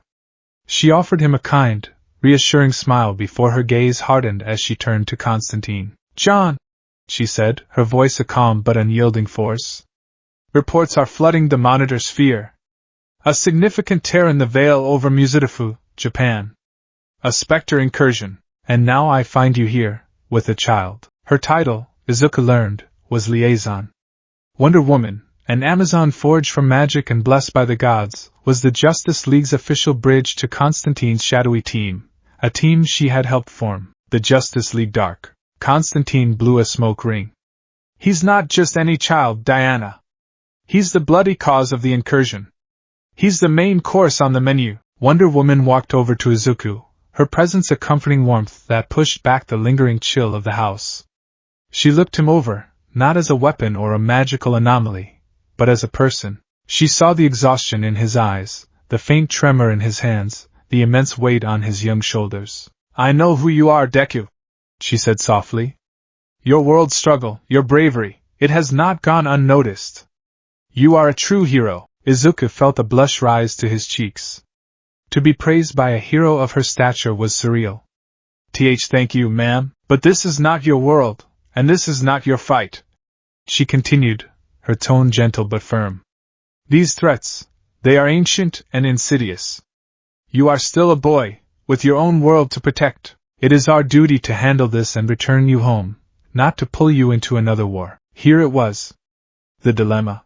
She offered him a kind, reassuring smile before her gaze hardened as she turned to Constantine. "John," she said, her voice a calm but unyielding force. "Reports are flooding the monitor sphere. A significant tear in the veil over Muzidafu, Japan. A specter incursion, and now I find you here, with a child." Her title, Izuku learned, was Liaison. Wonder Woman, an Amazon forged from magic and blessed by the gods, was the Justice League's official bridge to Constantine's shadowy team, a team she had helped form, the Justice League Dark. Constantine blew a smoke ring. "He's not just any child, Diana. He's the bloody cause of the incursion. He's the main course on the menu." Wonder Woman walked over to Izuku, her presence a comforting warmth that pushed back the lingering chill of the house. She looked him over, not as a weapon or a magical anomaly, but as a person. She saw the exhaustion in his eyes, the faint tremor in his hands, the immense weight on his young shoulders. "I know who you are, Deku," she said softly. "Your world struggle, your bravery, it has not gone unnoticed. You are a true hero." Izuku felt a blush rise to his cheeks. To be praised by a hero of her stature was surreal. "Thank you, ma'am, but this is not your world, and this is not your fight," she continued, her tone gentle but firm. "These threats, they are ancient and insidious. You are still a boy, with your own world to protect. It is our duty to handle this and return you home, not to pull you into another war." Here it was. The dilemma.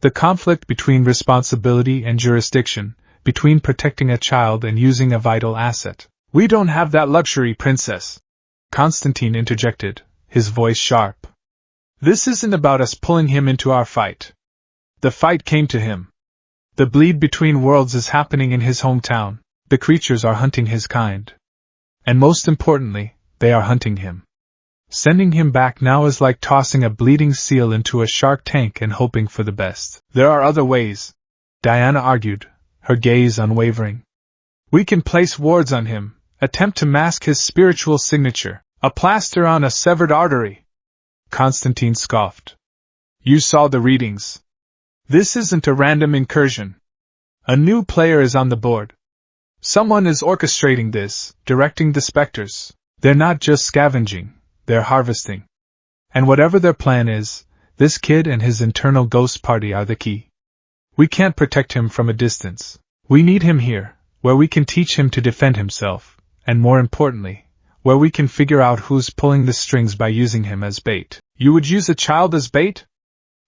The conflict between responsibility and jurisdiction, between protecting a child and using a vital asset. "We don't have that luxury, Princess," Constantine interjected, his voice sharp. "This isn't about us pulling him into our fight. The fight came to him. The bleed between worlds is happening in his hometown. The creatures are hunting his kind. And most importantly, they are hunting him. Sending him back now is like tossing a bleeding seal into a shark tank and hoping for the best." "There are other ways," Diana argued, her gaze unwavering. "We can place wards on him, attempt to mask his spiritual signature, a plaster on a severed artery." Constantine scoffed. "You saw the readings. This isn't a random incursion. A new player is on the board. Someone is orchestrating this, directing the specters. They're not just scavenging, they're harvesting. And whatever their plan is, this kid and his internal ghost party are the key. We can't protect him from a distance. We need him here, where we can teach him to defend himself, and more importantly, where we can figure out who's pulling the strings by using him as bait." "You would use a child as bait?"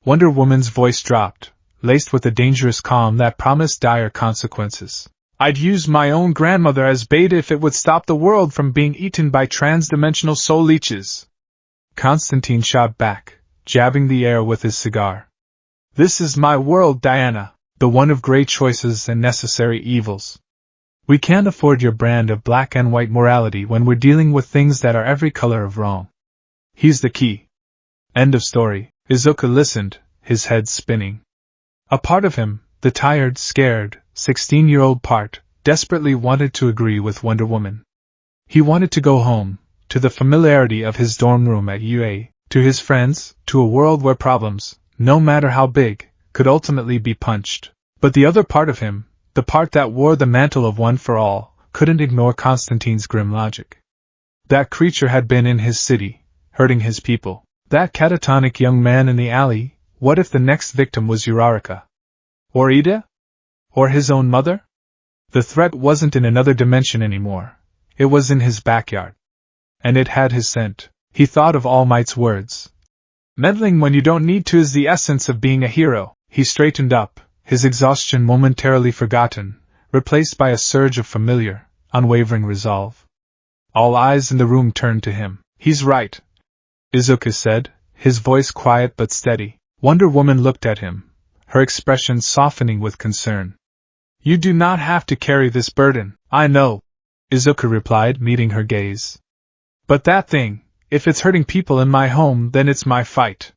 Wonder Woman's voice dropped, laced with a dangerous calm that promised dire consequences. "I'd use my own grandmother as bait if it would stop the world from being eaten by trans-dimensional soul leeches." Constantine shot back, jabbing the air with his cigar. "This is my world, Diana, the one of great choices and necessary evils. We can't afford your brand of black and white morality when we're dealing with things that are every color of wrong. He's the key." End of story. Izuku listened, his head spinning. A part of him, the tired, scared, 16-year-old part, desperately wanted to agree with Wonder Woman. He wanted to go home, to the familiarity of his dorm room at UA, to his friends, to a world where problems, no matter how big, could ultimately be punched. But the other part of him, the part that wore the mantle of one for all, couldn't ignore Constantine's grim logic. That creature had been in his city, hurting his people. That catatonic young man in the alley, what if the next victim was Uraraka? Or Ida? Or his own mother? The threat wasn't in another dimension anymore. It was in his backyard. And it had his scent. He thought of All Might's words. "Meddling when you don't need to is the essence of being a hero." He straightened up, his exhaustion momentarily forgotten, replaced by a surge of familiar, unwavering resolve. All eyes in the room turned to him. "He's right," Izuku said, his voice quiet but steady. Wonder Woman looked at him, her expression softening with concern. "You do not have to carry this burden." "I know," Izuku replied, meeting her gaze. "But that thing, If it's hurting people in my home, then it's my fight.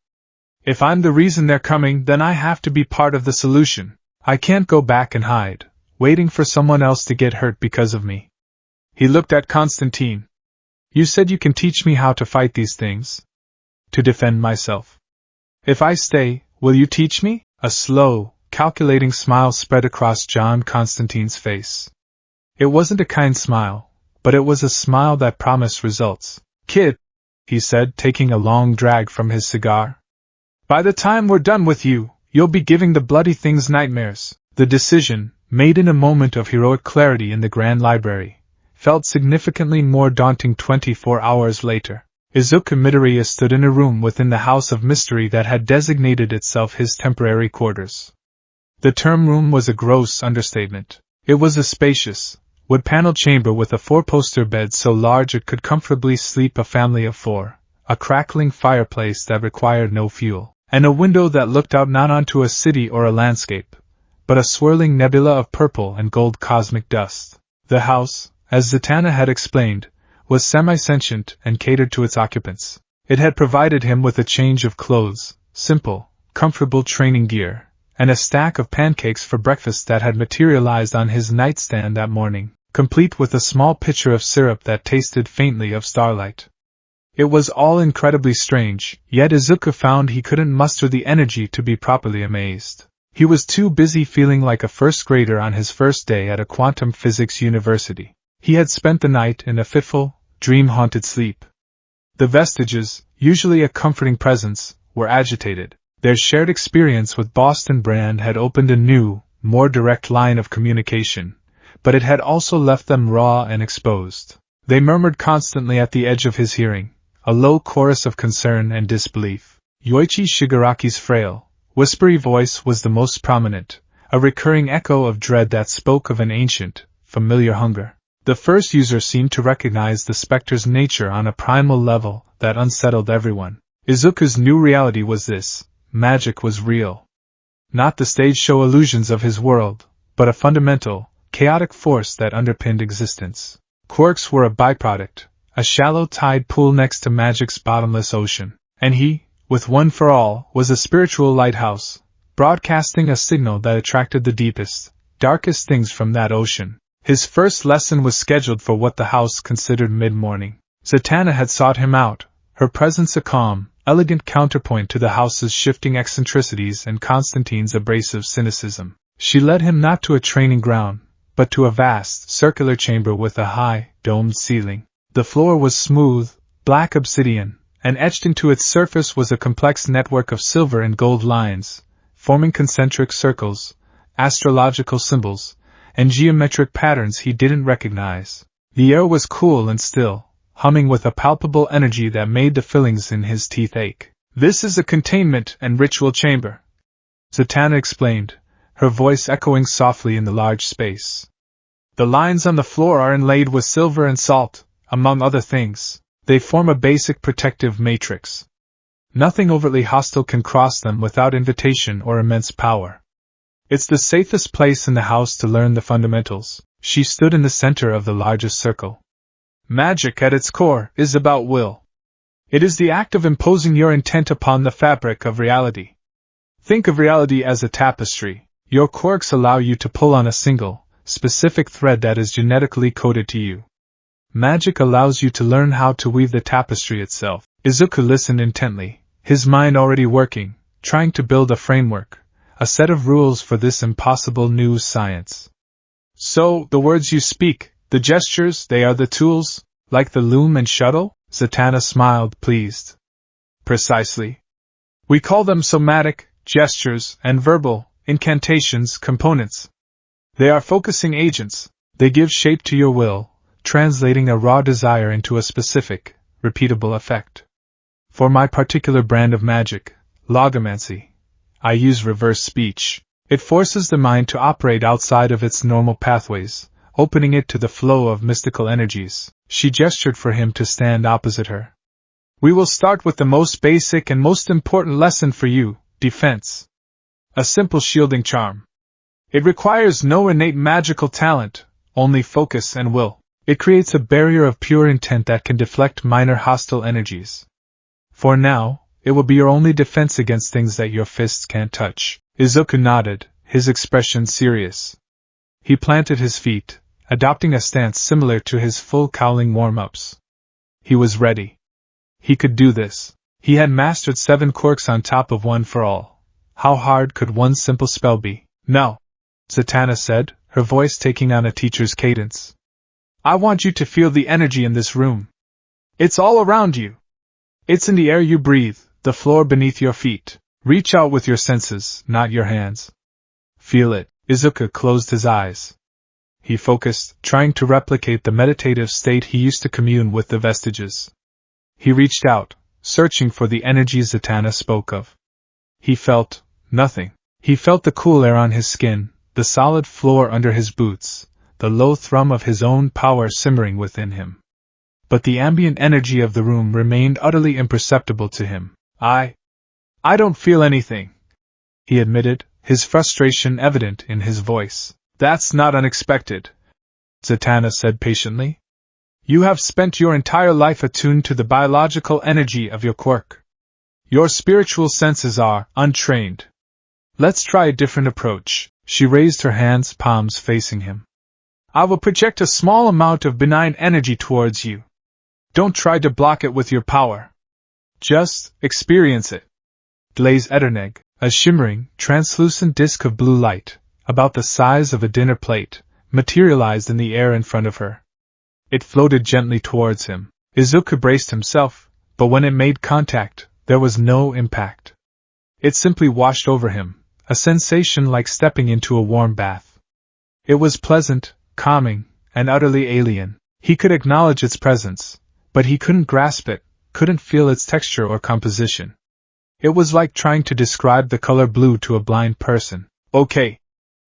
If I'm the reason they're coming, then I have to be part of the solution. I can't go back and hide, waiting for someone else to get hurt because of me. He looked at Constantine. You said you can teach me how to fight these things. To defend myself. If I stay, will you teach me? A slow, calculating smile spread across John Constantine's face. It wasn't a kind smile, but it was a smile that promised results. Kid, he said, taking a long drag from his cigar. By the time we're done with you, you'll be giving the bloody things nightmares. The decision, made in a moment of heroic clarity in the Grand Library, felt significantly more daunting 24 hours later. Izuku Midoriya stood in a room within the House of Mystery that had designated itself his temporary quarters. The term room was a gross understatement. It was a spacious, wood-paneled chamber with a four-poster bed so large it could comfortably sleep a family of four, a crackling fireplace that required no fuel, and a window that looked out not onto a city or a landscape, but a swirling nebula of purple and gold cosmic dust. The house, as Zatanna had explained, was semi-sentient and catered to its occupants. It had provided him with a change of clothes, simple, comfortable training gear, and a stack of pancakes for breakfast that had materialized on his nightstand that morning, complete with a small pitcher of syrup that tasted faintly of starlight. It was all incredibly strange, yet Izuku found he couldn't muster the energy to be properly amazed. He was too busy feeling like a first grader on his first day at a quantum physics university. He had spent the night in a fitful, dream-haunted sleep. The vestiges, usually a comforting presence, were agitated. Their shared experience with Boston Brand had opened a new, more direct line of communication, but it had also left them raw and exposed. They murmured constantly at the edge of his hearing, a low chorus of concern and disbelief. Yoichi Shigaraki's frail, whispery voice was the most prominent, a recurring echo of dread that spoke of an ancient, familiar hunger. The first user seemed to recognize the specter's nature on a primal level that unsettled everyone. Izuku's new reality was this: magic was real. Not the stage show illusions of his world, but a fundamental, chaotic force that underpinned existence. Quirks were a byproduct, a shallow tide pool next to magic's bottomless ocean, and he, with One for All, was a spiritual lighthouse, broadcasting a signal that attracted the deepest, darkest things from that ocean. His first lesson was scheduled for what the house considered mid-morning. Zatanna had sought him out, her presence a calm, elegant counterpoint to the house's shifting eccentricities and Constantine's abrasive cynicism. She led him not to a training ground, but to a vast, circular chamber with a high, domed ceiling. The floor was smooth, black obsidian, and etched into its surface was a complex network of silver and gold lines, forming concentric circles, astrological symbols, and geometric patterns he didn't recognize. The air was cool and still, humming with a palpable energy that made the fillings in his teeth ache. "This is a containment and ritual chamber," Zatanna explained, her voice echoing softly in the large space. "The lines on the floor are inlaid with silver and salt, among other things. They form a basic protective matrix. Nothing overtly hostile can cross them without invitation or immense power. It's the safest place in the house to learn the fundamentals." She stood in the center of the largest circle. "Magic at its core is about will. It is the act of imposing your intent upon the fabric of reality. Think of reality as a tapestry. Your quirks allow you to pull on a single, specific thread that is genetically coded to you. Magic allows you to learn how to weave the tapestry itself." Izuku listened intently, his mind already working, trying to build a framework, a set of rules for this impossible new science. "So, the words you speak, the gestures, they are the tools, like the loom and shuttle?" Zatanna smiled, pleased. "Precisely. We call them somatic, gestures, and verbal, incantations, components. They are focusing agents. They give shape to your will, translating a raw desire into a specific, repeatable effect. For my particular brand of magic, logomancy, I use reverse speech. It forces the mind to operate outside of its normal pathways, opening it to the flow of mystical energies." She gestured for him to stand opposite her. "We will start with the most basic and most important lesson for you, defense. A simple shielding charm. It requires no innate magical talent, only focus and will. It creates a barrier of pure intent that can deflect minor hostile energies. For now, it will be your only defense against things that your fists can't touch. Izuku nodded, his expression serious. He planted his feet, adopting a stance similar to his full cowling warm-ups. He was ready. He could do this. He had mastered 7 quirks on top of one for all. How hard could one simple spell be? No, Zatanna said, her voice taking on a teacher's cadence. I want you to feel the energy in this room. It's all around you. It's in the air you breathe, the floor beneath your feet. Reach out with your senses, not your hands. Feel it. Izuku closed his eyes. He focused, trying to replicate the meditative state he used to commune with the vestiges. He reached out, searching for the energy Zatanna spoke of. He felt nothing. He felt the cool air on his skin, the solid floor under his boots, the low thrum of his own power simmering within him. But the ambient energy of the room remained utterly imperceptible to him. I don't feel anything, he admitted, his frustration evident in his voice. That's not unexpected, Zatanna said patiently. You have spent your entire life attuned to the biological energy of your quirk. Your spiritual senses are untrained. Let's try a different approach. She raised her hands, palms facing him. I will project a small amount of benign energy towards you. Don't try to block it with your power. Just experience it. Glaze Eterneg, a shimmering, translucent disk of blue light, about the size of a dinner plate, materialized in the air in front of her. It floated gently towards him. Izuku braced himself, but when it made contact, there was no impact. It simply washed over him, a sensation like stepping into a warm bath. It was pleasant, calming, and utterly alien. He could acknowledge its presence, but he couldn't grasp it, couldn't feel its texture or composition. It was like trying to describe the color blue to a blind person. Okay,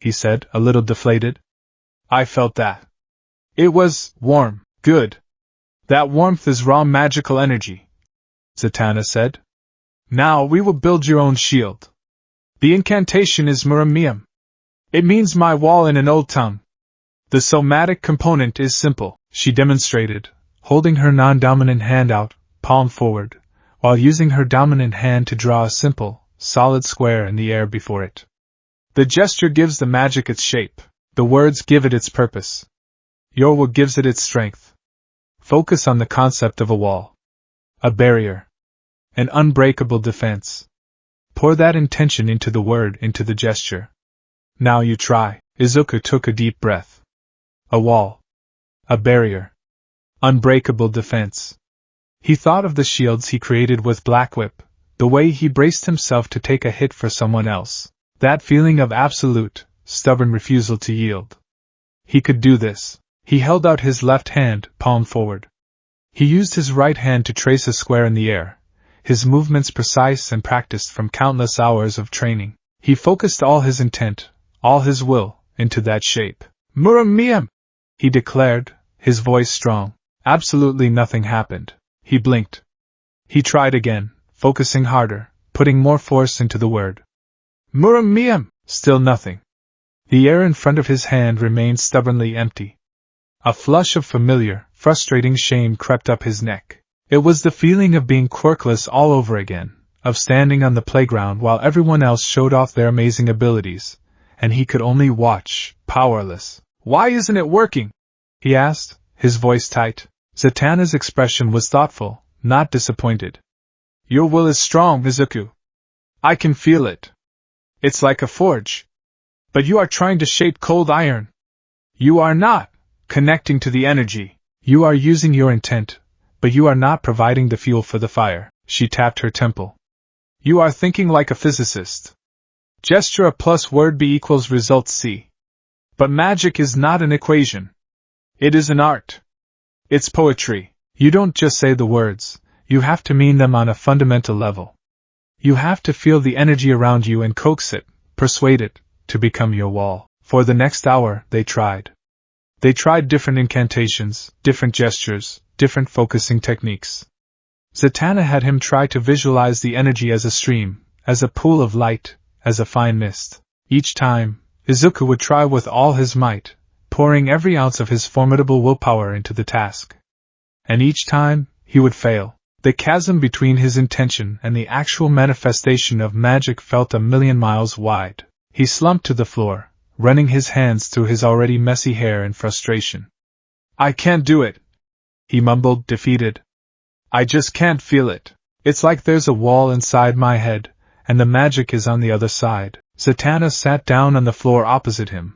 he said, a little deflated. I felt that. It was warm, good. That warmth is raw magical energy, Zatanna said. Now we will build your own shield. The incantation is Muramiyam. It means my wall in an old tongue. The somatic component is simple, she demonstrated, holding her non-dominant hand out, palm forward, while using her dominant hand to draw a simple, solid square in the air before it. The gesture gives the magic its shape. The words give it its purpose. Your will gives it its strength. Focus on the concept of a wall. A barrier. An unbreakable defense. Pour that intention into the word, into the gesture. Now you try. Izuku took a deep breath. A wall. A barrier. Unbreakable defense. He thought of the shields he created with Black Whip, the way he braced himself to take a hit for someone else. That feeling of absolute, stubborn refusal to yield. He could do this. He held out his left hand, palm forward. He used his right hand to trace a square in the air, his movements precise and practiced from countless hours of training. He focused all his intent, all his will, into that shape. Muramiyam! He declared, his voice strong. Absolutely nothing happened. He blinked. He tried again, focusing harder, putting more force into the word. Muramiyam! Still nothing. The air in front of his hand remained stubbornly empty. A flush of familiar, frustrating shame crept up his neck. It was the feeling of being quirkless all over again, of standing on the playground while everyone else showed off their amazing abilities, and he could only watch, powerless. Why isn't it working? He asked, his voice tight. Zatanna's expression was thoughtful, not disappointed. Your will is strong, Izuku. I can feel it. It's like a forge. But you are trying to shape cold iron. You are not connecting to the energy. You are using your intent, but you are not providing the fuel for the fire. She tapped her temple. You are thinking like a physicist. Gesture A plus word B equals result C. But magic is not an equation. It is an art. It's poetry. You don't just say the words, you have to mean them on a fundamental level. You have to feel the energy around you and coax it, persuade it, to become your wall. For the next hour, they tried. They tried different incantations, different gestures, different focusing techniques. Zatanna had him try to visualize the energy as a stream, as a pool of light, as a fine mist. Each time, Izuku would try with all his might, pouring every ounce of his formidable willpower into the task. And each time, he would fail. The chasm between his intention and the actual manifestation of magic felt 1,000,000 miles wide. He slumped to the floor, running his hands through his already messy hair in frustration. "I can't do it," he mumbled, defeated. "I just can't feel it. It's like there's a wall inside my head, and the magic is on the other side." Zatanna sat down on the floor opposite him,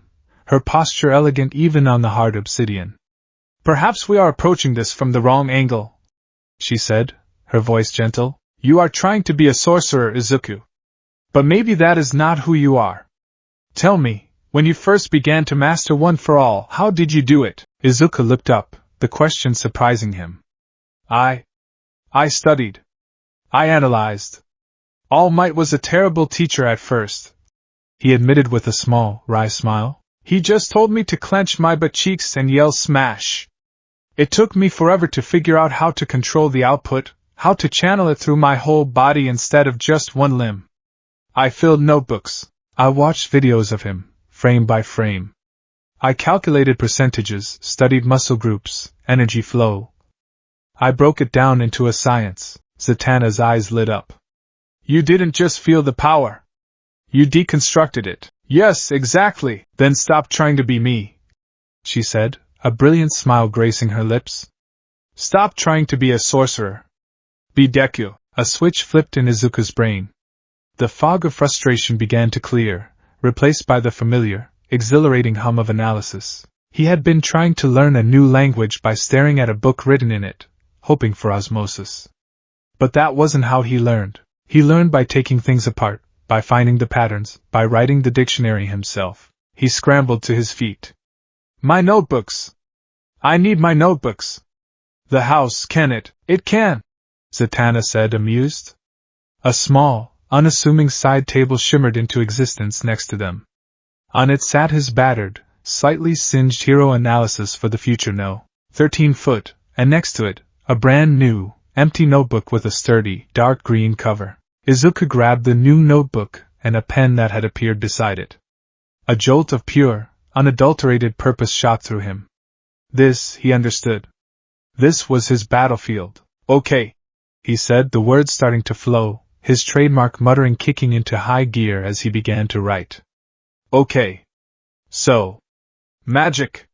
her posture elegant even on the hard obsidian. "Perhaps we are approaching this from the wrong angle," she said, her voice gentle. "You are trying to be a sorcerer, Izuku. But maybe that is not who you are. Tell me, when you first began to master One for All, how did you do it?" Izuku looked up, the question surprising him. I studied. I analyzed. All Might was a terrible teacher at first," he admitted with a small, wry smile. "He just told me to clench my butt cheeks and yell smash. It took me forever to figure out how to control the output, how to channel it through my whole body instead of just one limb. I filled notebooks. I watched videos of him, frame by frame. I calculated percentages, studied muscle groups, energy flow. I broke it down into a science." Zatanna's eyes lit up. "You didn't just feel the power. You deconstructed it." "Yes, exactly." "Then stop trying to be me," she said, a brilliant smile gracing her lips. "Stop trying to be a sorcerer. Be Deku." A switch flipped in Izuku's brain. The fog of frustration began to clear, replaced by the familiar, exhilarating hum of analysis. He had been trying to learn a new language by staring at a book written in it, hoping for osmosis. But that wasn't how he learned. He learned by taking things apart, by finding the patterns, by writing the dictionary himself. He scrambled to his feet. "My notebooks! I need my notebooks! The house, can it?" "It can," Zatanna said, amused. A small, unassuming side table shimmered into existence next to them. On it sat his battered, slightly singed Hero Analysis for the Future No. 13-foot, and next to it, a brand new, empty notebook with a sturdy, dark green cover. Izuku grabbed the new notebook and a pen that had appeared beside it. A jolt of pure, unadulterated purpose shot through him. This, he understood. This was his battlefield. "Okay," he said, the words starting to flow, his trademark muttering kicking into high gear as he began to write. "Okay. So. Magic.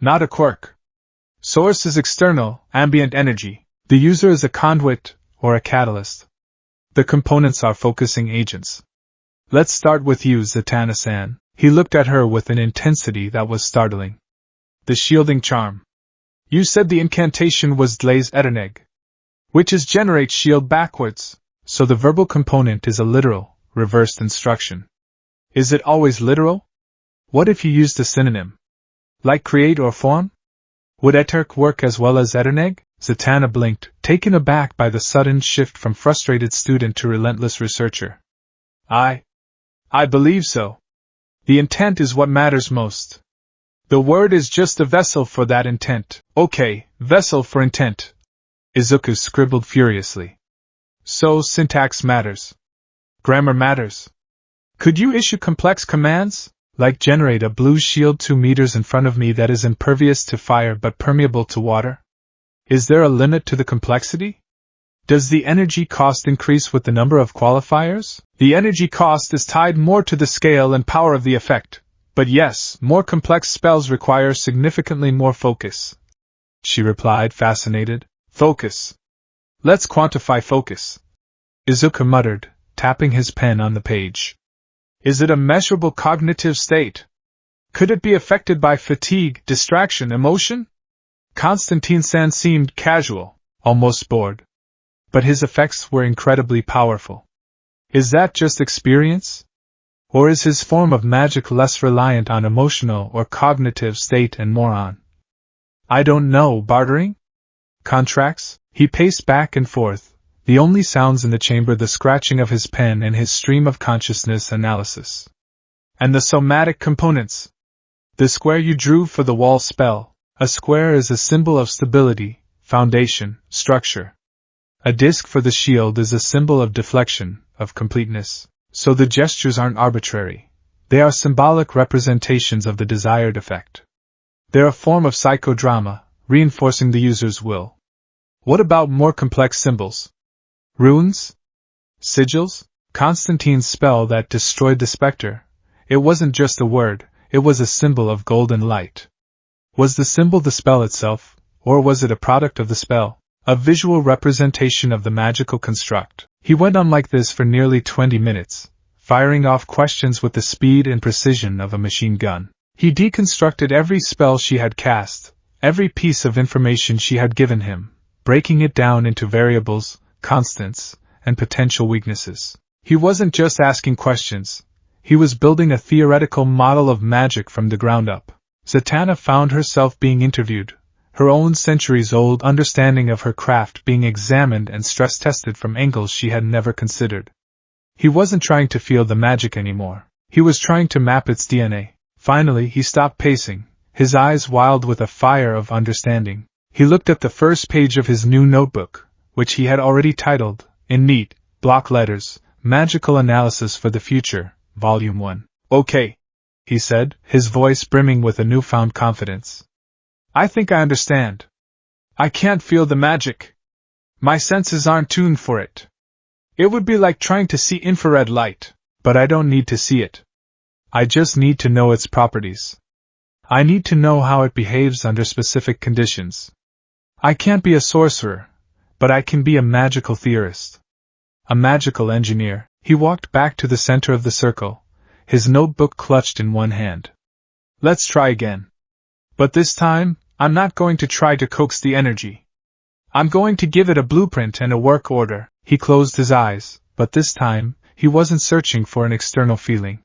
Not a quirk. Source is external, ambient energy. The user is a conduit, or a catalyst. The components are focusing agents. Let's start with you, Zatanna-san." He looked at her with an intensity that was startling. "The shielding charm. You said the incantation was Dlaze Eterneg, which is generate shield backwards, so the verbal component is a literal, reversed instruction. Is it always literal? What if you used a synonym? Like create or form? Would Eterk work as well as Eterneg?" Zatanna blinked, taken aback by the sudden shift from frustrated student to relentless researcher. I believe so. The intent is what matters most. The word is just a vessel for that intent." "Okay, vessel for intent," Izuku scribbled furiously. "So syntax matters. Grammar matters. Could you issue complex commands? Like generate a blue shield 2 meters in front of me that is impervious to fire but permeable to water? Is there a limit to the complexity? Does the energy cost increase with the number of qualifiers?" "The energy cost is tied more to the scale and power of the effect, but yes, more complex spells require significantly more focus," she replied, fascinated. "Focus. Let's quantify focus," Izuku muttered, tapping his pen on the page. "Is it a measurable cognitive state? Could it be affected by fatigue, distraction, emotion?" Constantine-san seemed casual, almost bored. But his effects were incredibly powerful. Is that just experience? Or is his form of magic less reliant on emotional or cognitive state and more on, I don't know, bartering? Contracts? He paced back and forth, the only sounds in the chamber the scratching of his pen and his stream of consciousness analysis. And the somatic components. The square you drew for the wall spell. A square is a symbol of stability, foundation, structure. A disc for the shield is a symbol of deflection, of completeness. So the gestures aren't arbitrary. They are symbolic representations of the desired effect. They're a form of psychodrama, reinforcing the user's will. What about more complex symbols? Runes? Sigils? Constantine's spell that destroyed the specter. It wasn't just a word, it was a symbol of golden light. Was the symbol the spell itself, or was it a product of the spell, a visual representation of the magical construct? He went on like this for nearly 20 minutes, firing off questions with the speed and precision of a machine gun. He deconstructed every spell she had cast, every piece of information she had given him, breaking it down into variables, constants, and potential weaknesses. He wasn't just asking questions, he was building a theoretical model of magic from the ground up. Zatanna found herself being interviewed, her own centuries-old understanding of her craft being examined and stress-tested from angles she had never considered. He wasn't trying to feel the magic anymore. He was trying to map its DNA. Finally, he stopped pacing, his eyes wild with a fire of understanding. He looked at the first page of his new notebook, which he had already titled, in neat, block letters, Magical Analysis for the Future, Volume 1. Okay, he said, his voice brimming with a newfound confidence. I think I understand. I can't feel the magic. My senses aren't tuned for it. It would be like trying to see infrared light, but I don't need to see it. I just need to know its properties. I need to know how it behaves under specific conditions. I can't be a sorcerer, but I can be a magical theorist. A magical engineer. He walked back to the center of the circle, his notebook clutched in one hand. Let's try again. But this time, I'm not going to try to coax the energy. I'm going to give it a blueprint and a work order. He closed his eyes, but this time, he wasn't searching for an external feeling.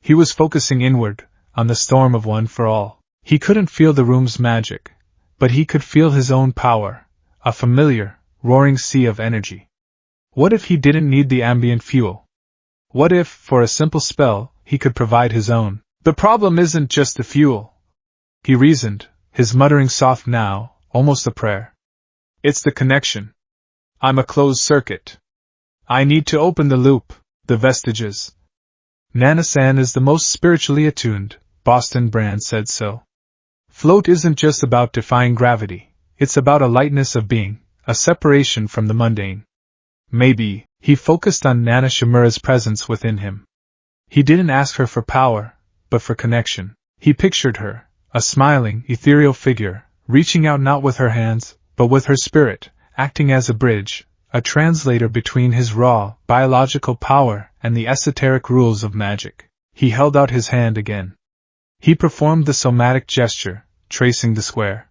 He was focusing inward, on the storm of one for all. He couldn't feel the room's magic, but he could feel his own power, a familiar, roaring sea of energy. What if he didn't need the ambient fuel? What if, for a simple spell, he could provide his own? The problem isn't just the fuel, he reasoned, his muttering soft now, almost a prayer. It's the connection. I'm a closed circuit. I need to open the loop, the vestiges. Nana-san is the most spiritually attuned, Boston Brand said so. Float isn't just about defying gravity, it's about a lightness of being, a separation from the mundane. Maybe, he focused on Nana Shimura's presence within him. He didn't ask her for power, but for connection. He pictured her, a smiling, ethereal figure, reaching out not with her hands, but with her spirit, acting as a bridge, a translator between his raw, biological power and the esoteric rules of magic. He held out his hand again. He performed the somatic gesture, tracing the square.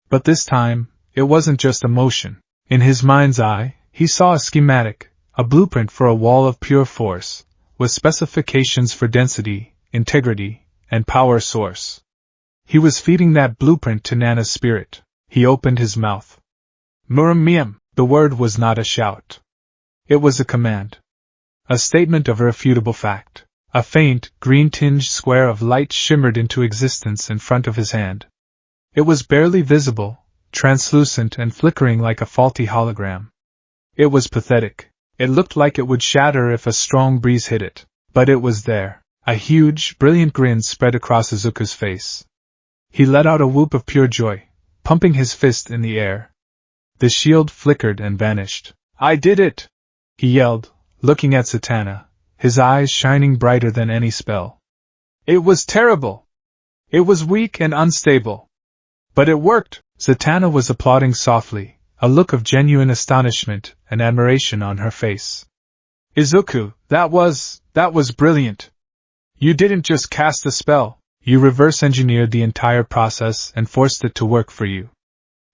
But this time, it wasn't just a motion. In his mind's eye, he saw a schematic, a blueprint for a wall of pure force, with specifications for density, integrity, and power source. He was feeding that blueprint to Nana's spirit. He opened his mouth. Muram. The word was not a shout. It was a command. A statement of irrefutable fact. A faint, green-tinged square of light shimmered into existence in front of his hand. It was barely visible, translucent and flickering like a faulty hologram. It was pathetic. It looked like it would shatter if a strong breeze hit it. But it was there. A huge, brilliant grin spread across Izuku's face. He let out a whoop of pure joy, pumping his fist in the air. The shield flickered and vanished. I did it! He yelled, looking at Zatanna, his eyes shining brighter than any spell. It was terrible! It was weak and unstable. But it worked! Zatanna was applauding softly, a look of genuine astonishment and admiration on her face. Izuku, that was brilliant. You didn't just cast a spell, you reverse-engineered the entire process and forced it to work for you.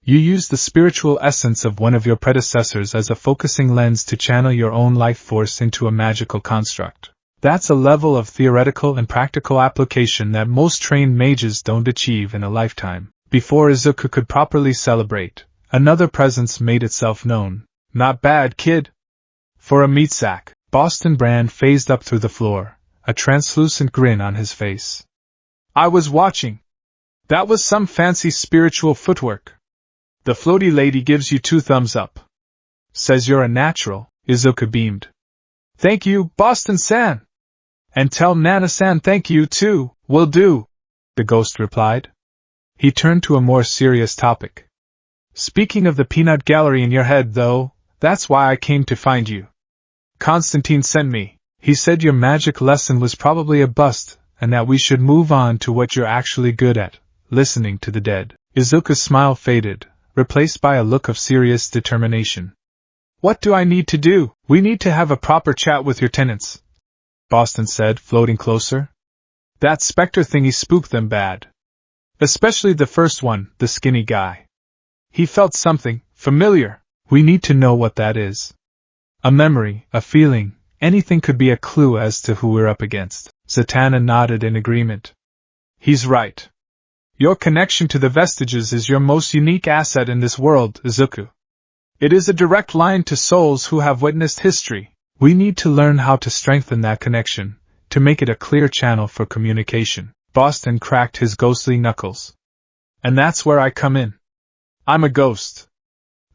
You used the spiritual essence of one of your predecessors as a focusing lens to channel your own life force into a magical construct. That's a level of theoretical and practical application that most trained mages don't achieve in a lifetime. Before Izuku could properly celebrate, another presence made itself known. Not bad, kid. For a meat sack, Boston Brand phased up through the floor, a translucent grin on his face. I was watching. That was some fancy spiritual footwork. The floaty lady gives you 2 thumbs up. Says you're a natural, Izuku beamed. Thank you, Boston-san. And tell Nana-san thank you too, will do, the ghost replied. He turned to a more serious topic. Speaking of the peanut gallery in your head, though, that's why I came to find you. Constantine sent me. He said your magic lesson was probably a bust, and that we should move on to what you're actually good at, listening to the dead. Izuku's smile faded, replaced by a look of serious determination. What do I need to do? We need to have a proper chat with your tenants, Boston said, floating closer. That specter thingy spooked them bad. Especially the first one, the skinny guy. He felt something familiar. We need to know what that is. A memory, a feeling, anything could be a clue as to who we're up against. Zatanna nodded in agreement. He's right. Your connection to the vestiges is your most unique asset in this world, Izuku. It is a direct line to souls who have witnessed history. We need to learn how to strengthen that connection, to make it a clear channel for communication. Boston cracked his ghostly knuckles. And that's where I come in. I'm a ghost.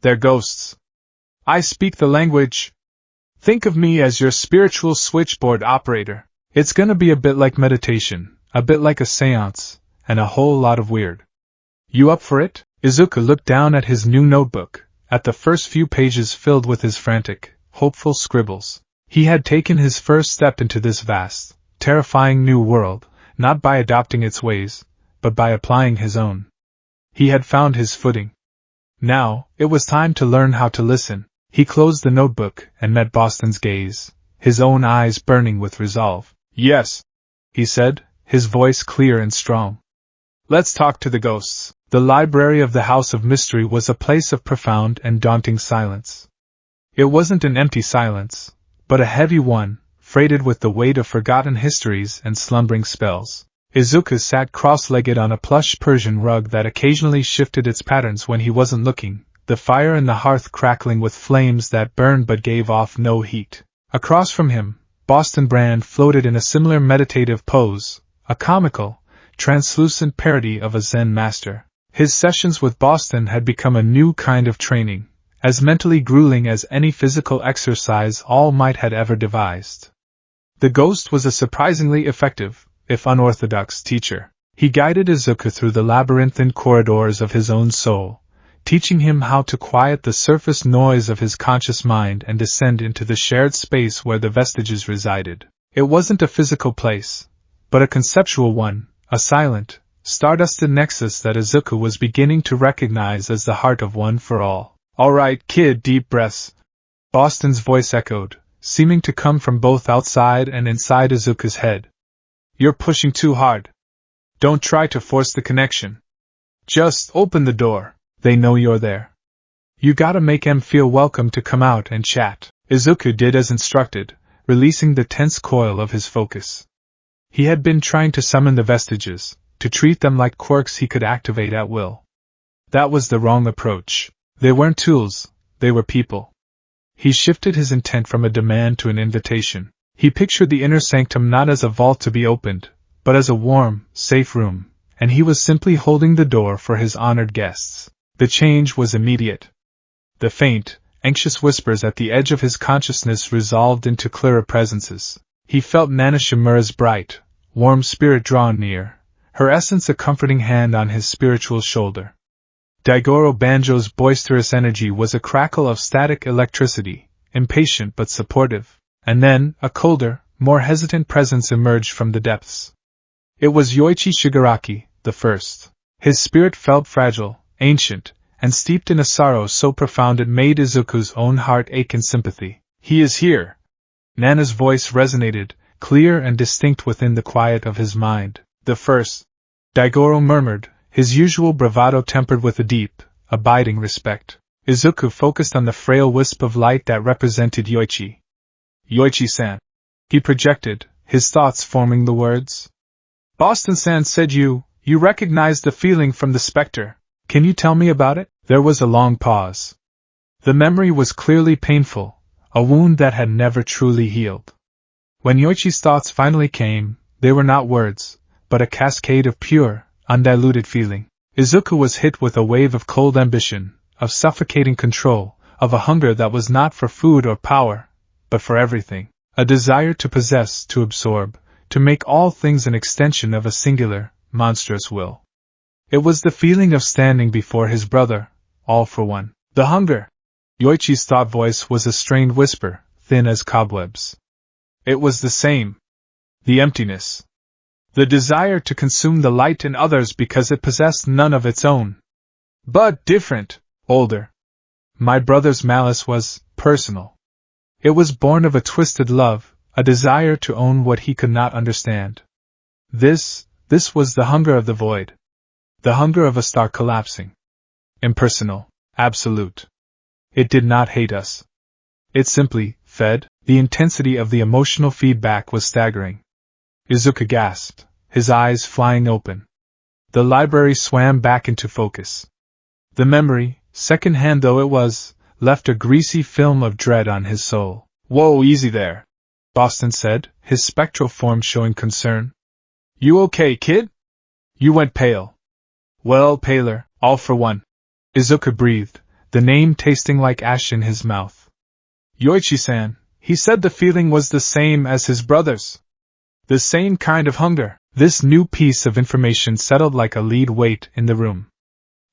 They're ghosts. I speak the language. Think of me as your spiritual switchboard operator. It's gonna be a bit like meditation, a bit like a seance, and a whole lot of weird. You up for it? Izuku looked down at his new notebook, at the first few pages filled with his frantic, hopeful scribbles. He had taken his first step into this vast, terrifying new world, not by adopting its ways, but by applying his own. He had found his footing. Now, it was time to learn how to listen. He closed the notebook and met Boston's gaze, his own eyes burning with resolve. Yes, he said, his voice clear and strong. Let's talk to the ghosts. The library of the House of Mystery was a place of profound and daunting silence. It wasn't an empty silence, but a heavy one, freighted with the weight of forgotten histories and slumbering spells. Izuku sat cross-legged on a plush Persian rug that occasionally shifted its patterns when he wasn't looking, the fire in the hearth crackling with flames that burned but gave off no heat. Across from him, Boston Brand floated in a similar meditative pose, a comical, translucent parody of a Zen master. His sessions with Boston had become a new kind of training, as mentally grueling as any physical exercise All Might had ever devised. The ghost was a surprisingly effective, if unorthodox, teacher. He guided Izuku through the labyrinthine corridors of his own soul, teaching him how to quiet the surface noise of his conscious mind and descend into the shared space where the vestiges resided. It wasn't a physical place, but a conceptual one, a silent, stardusted nexus that Izuku was beginning to recognize as the heart of One for All. All right, kid, deep breaths. Boston's voice echoed, seeming to come from both outside and inside Izuku's head. You're pushing too hard. Don't try to force the connection. Just open the door. They know you're there. You gotta make 'em feel welcome to come out and chat. Izuku did as instructed, releasing the tense coil of his focus. He had been trying to summon the vestiges, to treat them like quirks he could activate at will. That was the wrong approach. They weren't tools, they were people. He shifted his intent from a demand to an invitation. He pictured the inner sanctum not as a vault to be opened, but as a warm, safe room, and he was simply holding the door for his honored guests. The change was immediate. The faint, anxious whispers at the edge of his consciousness resolved into clearer presences. He felt Nana Shimura's bright, warm spirit draw near, her essence a comforting hand on his spiritual shoulder. Daigoro Banjo's boisterous energy was a crackle of static electricity, impatient but supportive, and then, a colder, more hesitant presence emerged from the depths. It was Yoichi Shigaraki, the first. His spirit felt fragile, ancient, and steeped in a sorrow so profound it made Izuku's own heart ache in sympathy. He is here. Nana's voice resonated, clear and distinct within the quiet of his mind. The first, Daigoro murmured, his usual bravado tempered with a deep, abiding respect. Izuku focused on the frail wisp of light that represented Yoichi. Yoichi-san. He projected, his thoughts forming the words. Boston-san said you recognized the feeling from the specter. Can you tell me about it? There was a long pause. The memory was clearly painful, a wound that had never truly healed. When Yoichi's thoughts finally came, they were not words, but a cascade of pure, undiluted feeling. Izuku was hit with a wave of cold ambition, of suffocating control, of a hunger that was not for food or power, but for everything. A desire to possess, to absorb, to make all things an extension of a singular, monstrous will. It was the feeling of standing before his brother, all for one. The hunger. Yoichi's thought voice was a strained whisper, thin as cobwebs. It was the same. The emptiness. The desire to consume the light in others because it possessed none of its own. But different, older. My brother's malice was personal. It was born of a twisted love, a desire to own what he could not understand. This was the hunger of the void. The hunger of a star collapsing. Impersonal, absolute. It did not hate us. It simply fed. The intensity of the emotional feedback was staggering. Izuku gasped, his eyes flying open. The library swam back into focus. The memory, second-hand though it was, left a greasy film of dread on his soul. "Whoa, easy there," Boston said, his spectral form showing concern. "You okay, kid?" You went pale. Well, paler, all for one. Izuku breathed, the name tasting like ash in his mouth. Yoichi-san, he said the feeling was the same as his brother's. The same kind of hunger. This new piece of information settled like a lead weight in the room.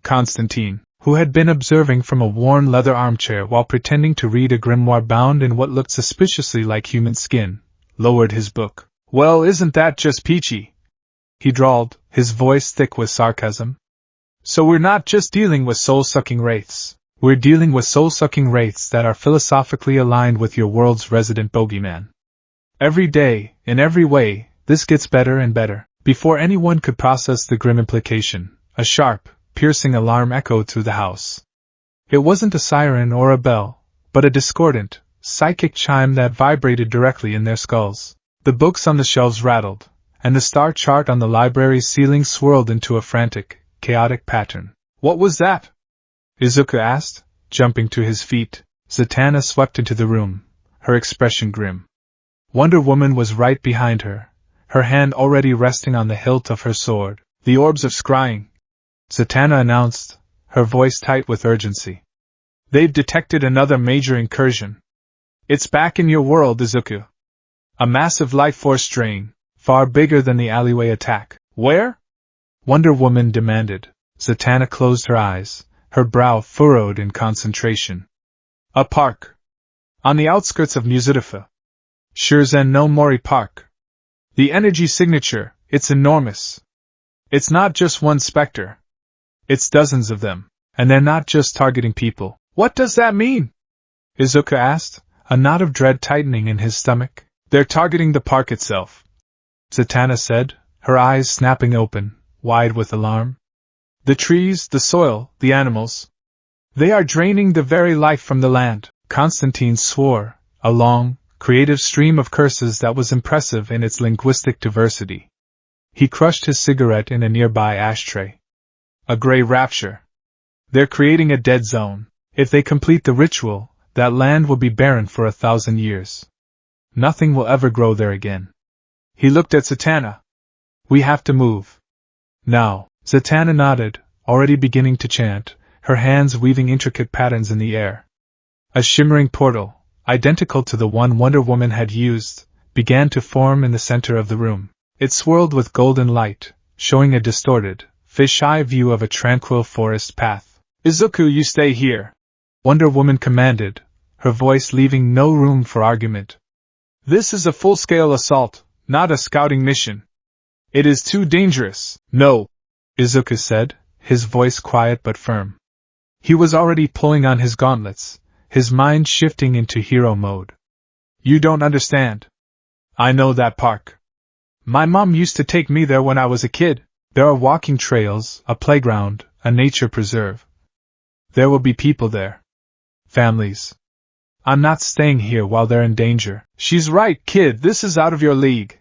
Constantine, who had been observing from a worn leather armchair while pretending to read a grimoire bound in what looked suspiciously like human skin, lowered his book. "Well, isn't that just peachy?" he drawled, his voice thick with sarcasm. "So we're not just dealing with soul-sucking wraiths. We're dealing with soul-sucking wraiths that are philosophically aligned with your world's resident bogeyman. Every day, in every way, this gets better and better." Before anyone could process the grim implication, a sharp, piercing alarm echoed through the house. It wasn't a siren or a bell, but a discordant, psychic chime that vibrated directly in their skulls. The books on the shelves rattled, and the star chart on the library's ceiling swirled into a frantic, chaotic pattern. "What was that?" Izuku asked, jumping to his feet. Zatanna swept into the room, her expression grim. Wonder Woman was right behind her, her hand already resting on the hilt of her sword. "The orbs of scrying," Zatanna announced, her voice tight with urgency. "They've detected another major incursion. It's back in your world, Izuku. A massive life force drain, far bigger than the alleyway attack." "Where?" Wonder Woman demanded. Zatanna closed her eyes, her brow furrowed in concentration. "A park. On the outskirts of Muzudafa. Shurzen no Mori Park. The energy signature, it's enormous. It's not just one specter. It's dozens of them, and they're not just targeting people." "What does that mean?" Izuku asked, a knot of dread tightening in his stomach. "They're targeting the park itself," Zatanna said, her eyes snapping open, wide with alarm. "The trees, the soil, the animals. They are draining the very life from the land." Constantine swore, a long, creative stream of curses that was impressive in its linguistic diversity. He crushed his cigarette in a nearby ashtray. "A gray rapture. They're creating a dead zone. If they complete the ritual, that land will be barren for 1,000 years. Nothing will ever grow there again." He looked at Zatanna. "We have to move. Now." Zatanna nodded, already beginning to chant, her hands weaving intricate patterns in the air. A shimmering portal, identical to the one Wonder Woman had used, began to form in the center of the room. It swirled with golden light, showing a distorted, fish-eye view of a tranquil forest path. "Izuku, you stay here," Wonder Woman commanded, her voice leaving no room for argument. "This is a full-scale assault, not a scouting mission. It is too dangerous." "No," Izuku said, his voice quiet but firm. He was already pulling on his gauntlets, his mind shifting into hero mode. "You don't understand. I know that park. My mom used to take me there when I was a kid. There are walking trails, a playground, a nature preserve. There will be people there. Families. I'm not staying here while they're in danger." "She's right, kid, this is out of your league,"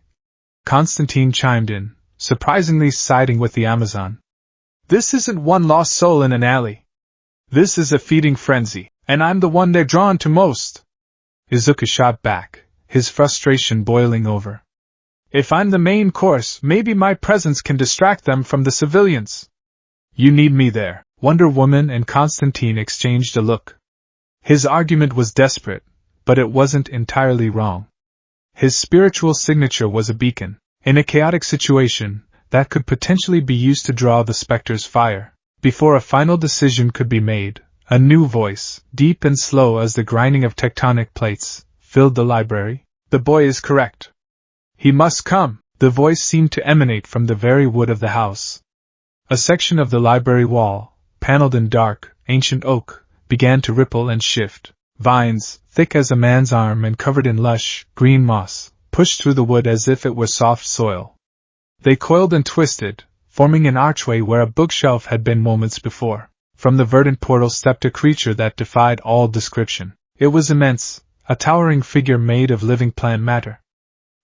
Constantine chimed in, surprisingly siding with the Amazon. "This isn't one lost soul in an alley. This is a feeding frenzy, and I'm the one they're drawn to most." Izuku shot back, his frustration boiling over. "If I'm the main course, maybe my presence can distract them from the civilians." "You need me there." Wonder Woman and Constantine exchanged a look. His argument was desperate, but it wasn't entirely wrong. His spiritual signature was a beacon. In a chaotic situation, that could potentially be used to draw the specter's fire. Before a final decision could be made, a new voice, deep and slow as the grinding of tectonic plates, filled the library. The boy is correct. He must come. The voice seemed to emanate from the very wood of the house. A section of the library wall, paneled in dark, ancient oak, began to ripple and shift. Vines, thick as a man's arm and covered in lush, green moss, pushed through the wood as if it were soft soil. They coiled and twisted, forming an archway where a bookshelf had been moments before. From the verdant portal stepped a creature that defied all description. It was immense, a towering figure made of living plant matter.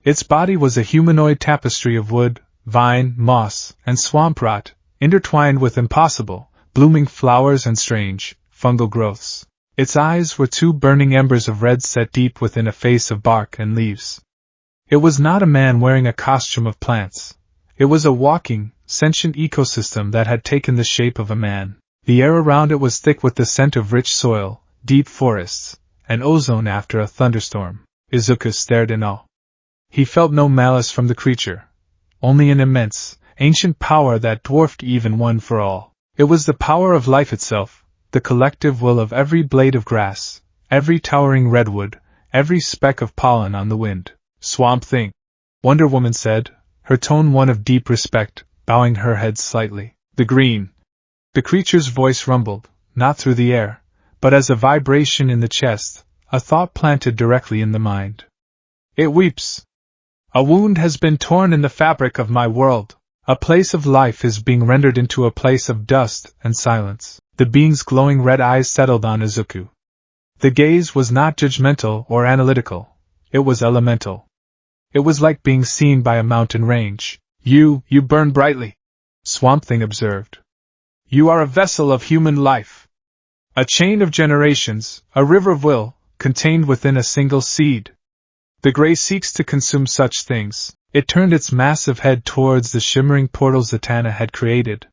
Its body was a humanoid tapestry of wood, vine, moss, and swamp rot, intertwined with impossible, blooming flowers and strange, fungal growths. Its eyes were two burning embers of red set deep within a face of bark and leaves. It was not a man wearing a costume of plants. It was a walking, sentient ecosystem that had taken the shape of a man. The air around it was thick with the scent of rich soil, deep forests, and ozone after a thunderstorm. Izuku stared in awe. He felt no malice from the creature, only an immense, ancient power that dwarfed even One for All. It was the power of life itself, the collective will of every blade of grass, every towering redwood, every speck of pollen on the wind. Swamp Thing, Wonder Woman said, her tone one of deep respect, bowing her head slightly. The green. The creature's voice rumbled, not through the air, but as a vibration in the chest, a thought planted directly in the mind. It weeps. A wound has been torn in the fabric of my world. A place of life is being rendered into a place of dust and silence. The being's glowing red eyes settled on Izuku. The gaze was not judgmental or analytical. It was elemental. It was like being seen by a mountain range. You burn brightly, Swamp Thing observed. You are a vessel of human life. A chain of generations, a river of will, contained within a single seed. The gray seeks to consume such things. It turned its massive head towards the shimmering portal Zatanna had created.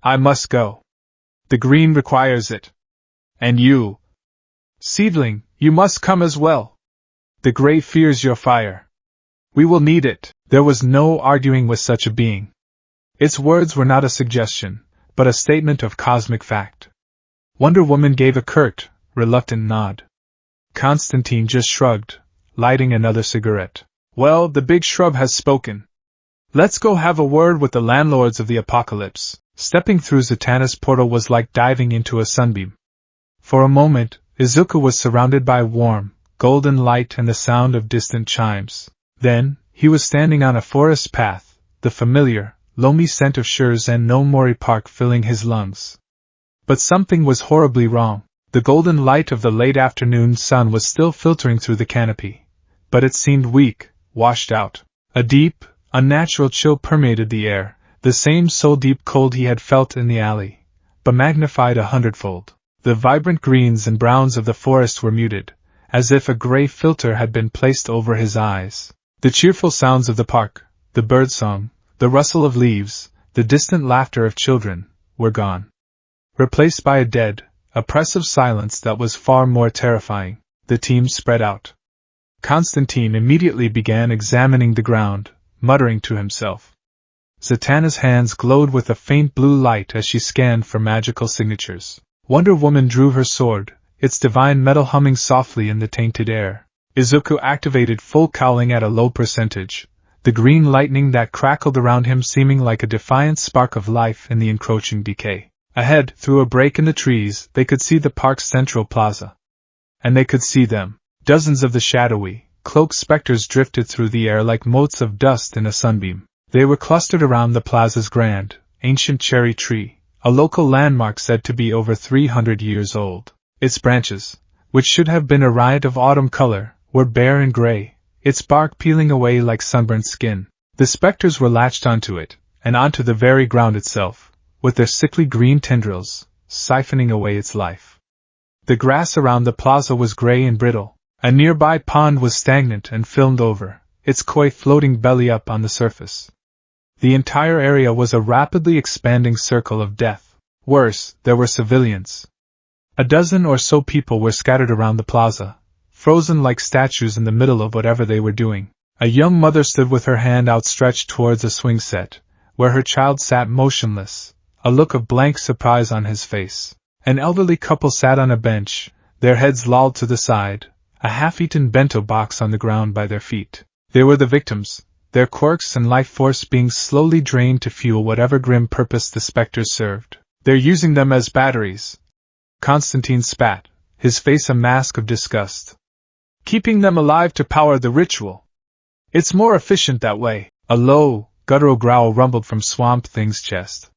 I must go. The green requires it. And you, seedling, you must come as well. The gray fears your fire. We will need it. There was no arguing with such a being. Its words were not a suggestion, but a statement of cosmic fact. Wonder Woman gave a curt, reluctant nod. Constantine just shrugged, lighting another cigarette. Well, the big shrub has spoken. Let's go have a word with the landlords of the apocalypse. Stepping through Zatanna's portal was like diving into a sunbeam. For a moment, Izuku was surrounded by warm, golden light and the sound of distant chimes. Then, he was standing on a forest path, the familiar, loamy scent of Shurs and No Mori Park filling his lungs. But something was horribly wrong. The golden light of the late afternoon sun was still filtering through the canopy, but it seemed weak, washed out. A deep, unnatural chill permeated the air, the same soul-deep cold he had felt in the alley, but magnified 100-fold. The vibrant greens and browns of the forest were muted, as if a gray filter had been placed over his eyes. The cheerful sounds of the park, the birdsong, the rustle of leaves, the distant laughter of children, were gone. Replaced by a dead, oppressive silence that was far more terrifying. The team spread out. Constantine immediately began examining the ground, muttering to himself. Zatanna's hands glowed with a faint blue light as she scanned for magical signatures. Wonder Woman drew her sword, its divine metal humming softly in the tainted air. Izuku activated full cowling at a low percentage, the green lightning that crackled around him seeming like a defiant spark of life in the encroaching decay. Ahead, through a break in the trees, they could see the park's central plaza. And they could see them. Dozens of the shadowy, cloaked specters drifted through the air like motes of dust in a sunbeam. They were clustered around the plaza's grand, ancient cherry tree, a local landmark said to be over 300 years old. Its branches, which should have been a riot of autumn color, were bare and gray, its bark peeling away like sunburnt skin. The specters were latched onto it, and onto the very ground itself, with their sickly green tendrils, siphoning away its life. The grass around the plaza was gray and brittle. A nearby pond was stagnant and filmed over, its koi floating belly up on the surface. The entire area was a rapidly expanding circle of death. Worse, there were civilians. A dozen or so people were scattered around the plaza, frozen like statues in the middle of whatever they were doing. A young mother stood with her hand outstretched towards a swing set, where her child sat motionless, a look of blank surprise on his face. An elderly couple sat on a bench, their heads lolled to the side, a half-eaten bento box on the ground by their feet. They were the victims, their quirks and life force being slowly drained to fuel whatever grim purpose the specters served. They're using them as batteries. Constantine spat, his face a mask of disgust. Keeping them alive to power the ritual. It's more efficient that way. A low, guttural growl rumbled from Swamp Thing's chest.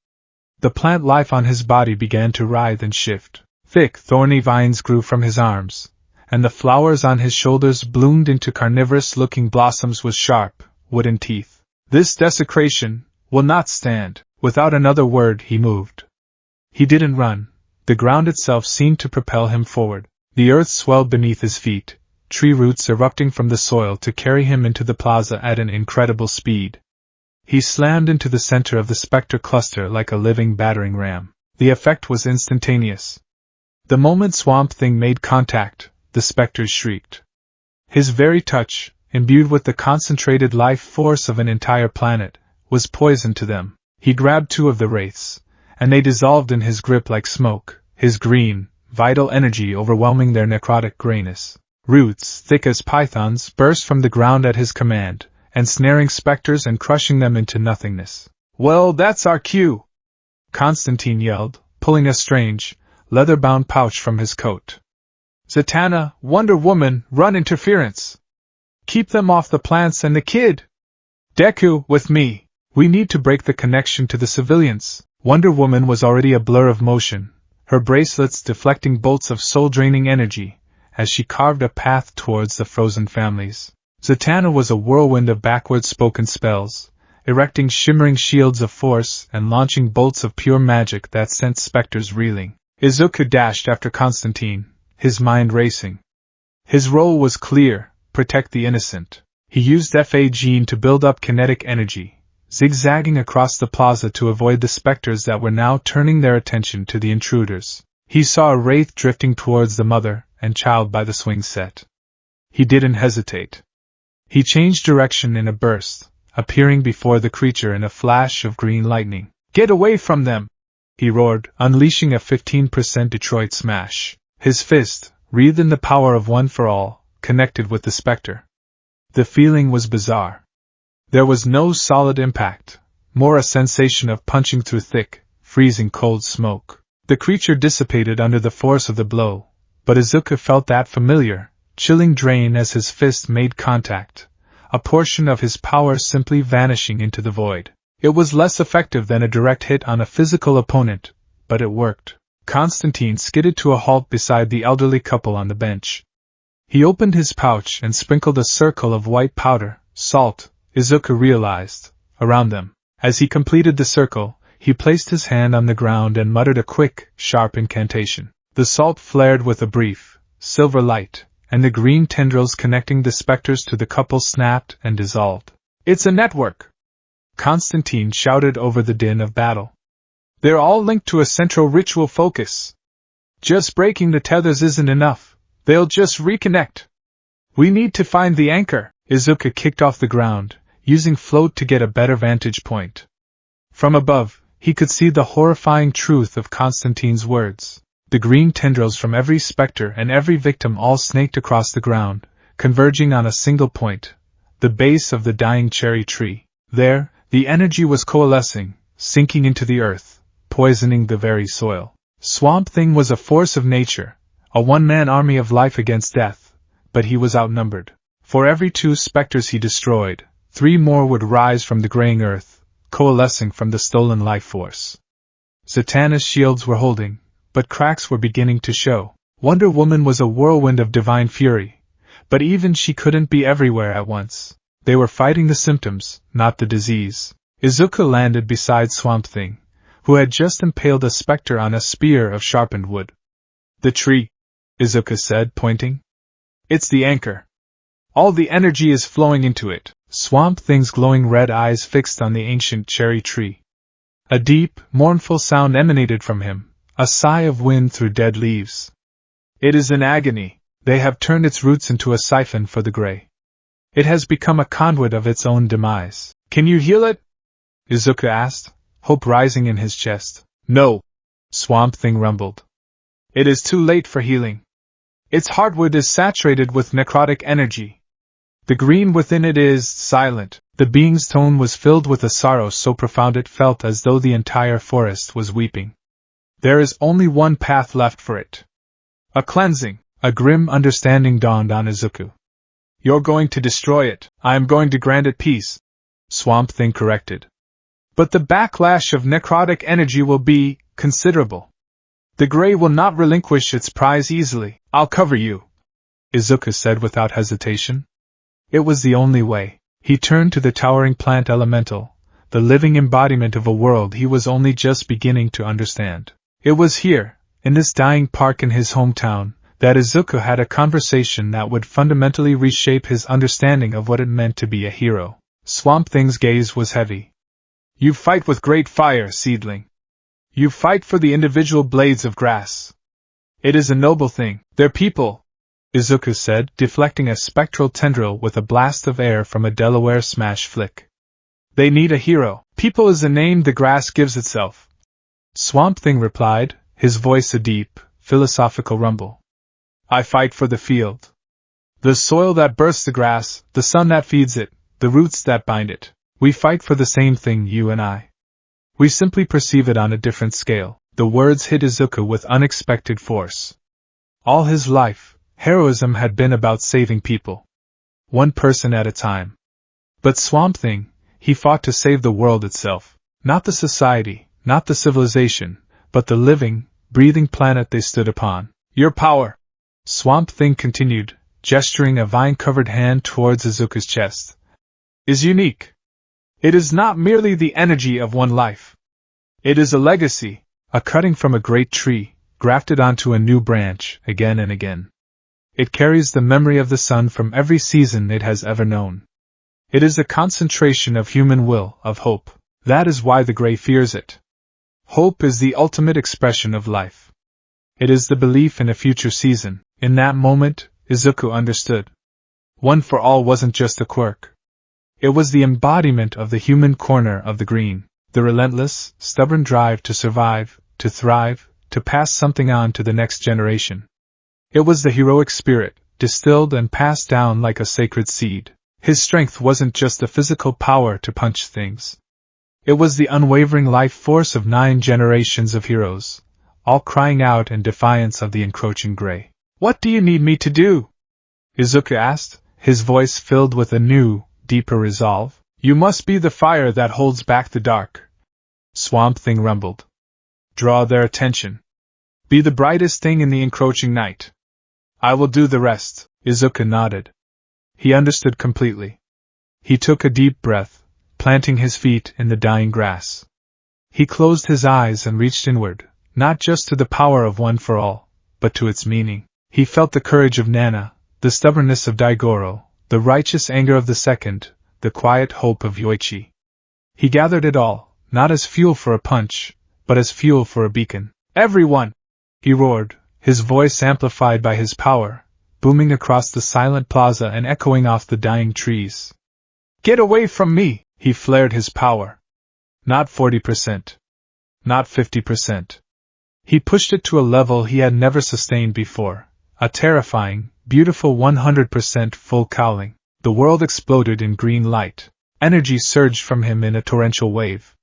The plant life on his body began to writhe and shift. Thick, thorny vines grew from his arms, and the flowers on his shoulders bloomed into carnivorous-looking blossoms with sharp, wooden teeth. This desecration will not stand. Without another word he moved. He didn't run. The ground itself seemed to propel him forward. The earth swelled beneath his feet, tree roots erupting from the soil to carry him into the plaza at an incredible speed. He slammed into the center of the specter cluster like a living battering ram. The effect was instantaneous. The moment Swamp Thing made contact, the specters shrieked. His very touch, imbued with the concentrated life force of an entire planet, was poison to them. He grabbed two of the wraiths, and they dissolved in his grip like smoke, his green, vital energy overwhelming their necrotic grayness. Roots, thick as pythons, burst from the ground at his command, ensnaring specters and crushing them into nothingness. "Well, that's our cue!" Constantine yelled, pulling a strange, leather-bound pouch from his coat. "Zatanna, Wonder Woman, run interference! Keep them off the plants and the kid! Deku, with me! We need to break the connection to the civilians." Wonder Woman was already a blur of motion, her bracelets deflecting bolts of soul-draining energy, as she carved a path towards the frozen families. Zatanna was a whirlwind of backward-spoken spells, erecting shimmering shields of force and launching bolts of pure magic that sent specters reeling. Izuku dashed after Constantine, his mind racing. His role was clear: protect the innocent. He used FA Gene to build up kinetic energy, zigzagging across the plaza to avoid the specters that were now turning their attention to the intruders. He saw a wraith drifting towards the mother and child by the swing set. He didn't hesitate. He changed direction in a burst, appearing before the creature in a flash of green lightning. "Get away from them!" he roared, unleashing a 15% Detroit smash. His fist, wreathed in the power of One for All, connected with the specter. The feeling was bizarre. There was no solid impact, more a sensation of punching through thick, freezing cold smoke. The creature dissipated under the force of the blow, but Izuku felt that familiar, chilling drain as his fist made contact, a portion of his power simply vanishing into the void. It was less effective than a direct hit on a physical opponent, but it worked. Constantine skidded to a halt beside the elderly couple on the bench. He opened his pouch and sprinkled a circle of white powder, salt, Izuku realized, around them. As he completed the circle, he placed his hand on the ground and muttered a quick, sharp incantation. The salt flared with a brief, silver light, and the green tendrils connecting the specters to the couple snapped and dissolved. "It's a network!" Constantine shouted over the din of battle. "They're all linked to a central ritual focus. Just breaking the tethers isn't enough. They'll just reconnect. We need to find the anchor." Izuku kicked off the ground, using float to get a better vantage point. From above, he could see the horrifying truth of Constantine's words. The green tendrils from every specter and every victim all snaked across the ground, converging on a single point, the base of the dying cherry tree. There, the energy was coalescing, sinking into the earth, poisoning the very soil. Swamp Thing was a force of nature, a one-man army of life against death, but he was outnumbered. For every 2 specters he destroyed, 3 more would rise from the graying earth, coalescing from the stolen life force. Zatanna's shields were holding, but cracks were beginning to show. Wonder Woman was a whirlwind of divine fury, but even she couldn't be everywhere at once. They were fighting the symptoms, not the disease. Izuku landed beside Swamp Thing, who had just impaled a specter on a spear of sharpened wood. "The tree," Izuku said, pointing. "It's the anchor. All the energy is flowing into it." Swamp Thing's glowing red eyes fixed on the ancient cherry tree. A deep, mournful sound emanated from him, a sigh of wind through dead leaves. "It is in agony. They have turned its roots into a siphon for the gray. It has become a conduit of its own demise. Can you heal it?" Izuku asked, hope rising in his chest. No, Swamp Thing rumbled. It is too late for healing. Its heartwood is saturated with necrotic energy. The green within it is silent. The being's tone was filled with a sorrow so profound it felt as though the entire forest was weeping. There is only one path left for it. A cleansing. A grim understanding dawned on Izuku. You're going to destroy it. I am going to grant it peace, Swamp Thing corrected. But the backlash of necrotic energy will be considerable. The Grey will not relinquish its prize easily. I'll cover you, Izuku said without hesitation. It was the only way. He turned to the towering plant elemental, the living embodiment of a world he was only just beginning to understand. It was here, in this dying park in his hometown, that Izuku had a conversation that would fundamentally reshape his understanding of what it meant to be a hero. Swamp Thing's gaze was heavy. You fight with great fire, seedling. You fight for the individual blades of grass. It is a noble thing. They're people, Izuku said, deflecting a spectral tendril with a blast of air from a Delaware smash flick. They need a hero. People is the name the grass gives itself. Swamp Thing replied, his voice a deep, philosophical rumble. I fight for the field. The soil that births the grass, the sun that feeds it, the roots that bind it. We fight for the same thing, you and I. We simply perceive it on a different scale. The words hit Izuku with unexpected force. All his life, heroism had been about saving people. One person at a time. But Swamp Thing, he fought to save the world itself. Not the society, not the civilization, but the living, breathing planet they stood upon. Your power, Swamp Thing continued, gesturing a vine-covered hand towards Izuku's chest, is unique. It is not merely the energy of one life. It is a legacy, a cutting from a great tree, grafted onto a new branch, again and again. It carries the memory of the sun from every season it has ever known. It is a concentration of human will, of hope. That is why the Grey fears it. Hope is the ultimate expression of life. It is the belief in a future season. In that moment, Izuku understood. One for all wasn't just a quirk. It was the embodiment of the human corner of the green, the relentless, stubborn drive to survive, to thrive, to pass something on to the next generation. It was the heroic spirit, distilled and passed down like a sacred seed. His strength wasn't just the physical power to punch things. It was the unwavering life force of 9 generations of heroes, all crying out in defiance of the encroaching Grey. What do you need me to do? Izuku asked, his voice filled with a new, deeper resolve. You must be the fire that holds back the dark, Swamp Thing rumbled. Draw their attention. Be the brightest thing in the encroaching night. I will do the rest. Izuku nodded. He understood completely. He took a deep breath, planting his feet in the dying grass. He closed his eyes and reached inward, not just to the power of one for all, but to its meaning. He felt the courage of Nana, the stubbornness of Daigoro, the righteous anger of the second, the quiet hope of Yoichi. He gathered it all, not as fuel for a punch, but as fuel for a beacon. Everyone! He roared, his voice amplified by his power, booming across the silent plaza and echoing off the dying trees. Get away from me! He flared his power. Not 40%. Not 50%. He pushed it to a level he had never sustained before, a terrifying, beautiful 100% full cowling. The world exploded in green light. Energy surged from him in a torrential wave.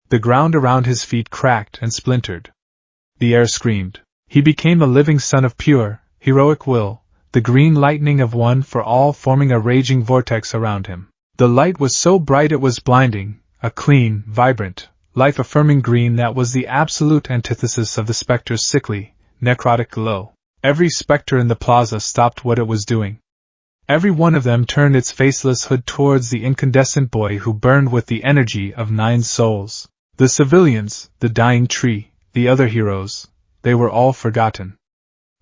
The ground around his feet cracked and splintered. The air screamed. He became a living son of pure, heroic will, the green lightning of one for all forming a raging vortex around him. The light was so bright it was blinding, a clean, vibrant, life-affirming green that was the absolute antithesis of the specter's sickly, necrotic glow. Every specter in the plaza stopped what it was doing. Every one of them turned its faceless hood towards the incandescent boy who burned with the energy of 9 souls. The civilians, the dying tree, the other heroes, they were all forgotten.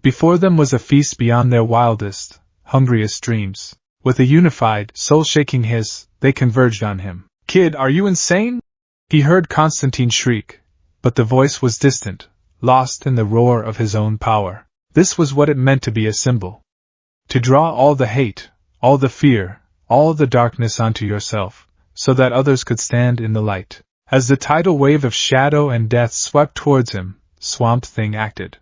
Before them was a feast beyond their wildest, hungriest dreams. With a unified, soul-shaking hiss, they converged on him. Kid, are you insane? He heard Constantine shriek, but the voice was distant, lost in the roar of his own power. This was what it meant to be a symbol. To draw all the hate, all the fear, all the darkness onto yourself, so that others could stand in the light. As the tidal wave of shadow and death swept towards him, Swamp Thing acted.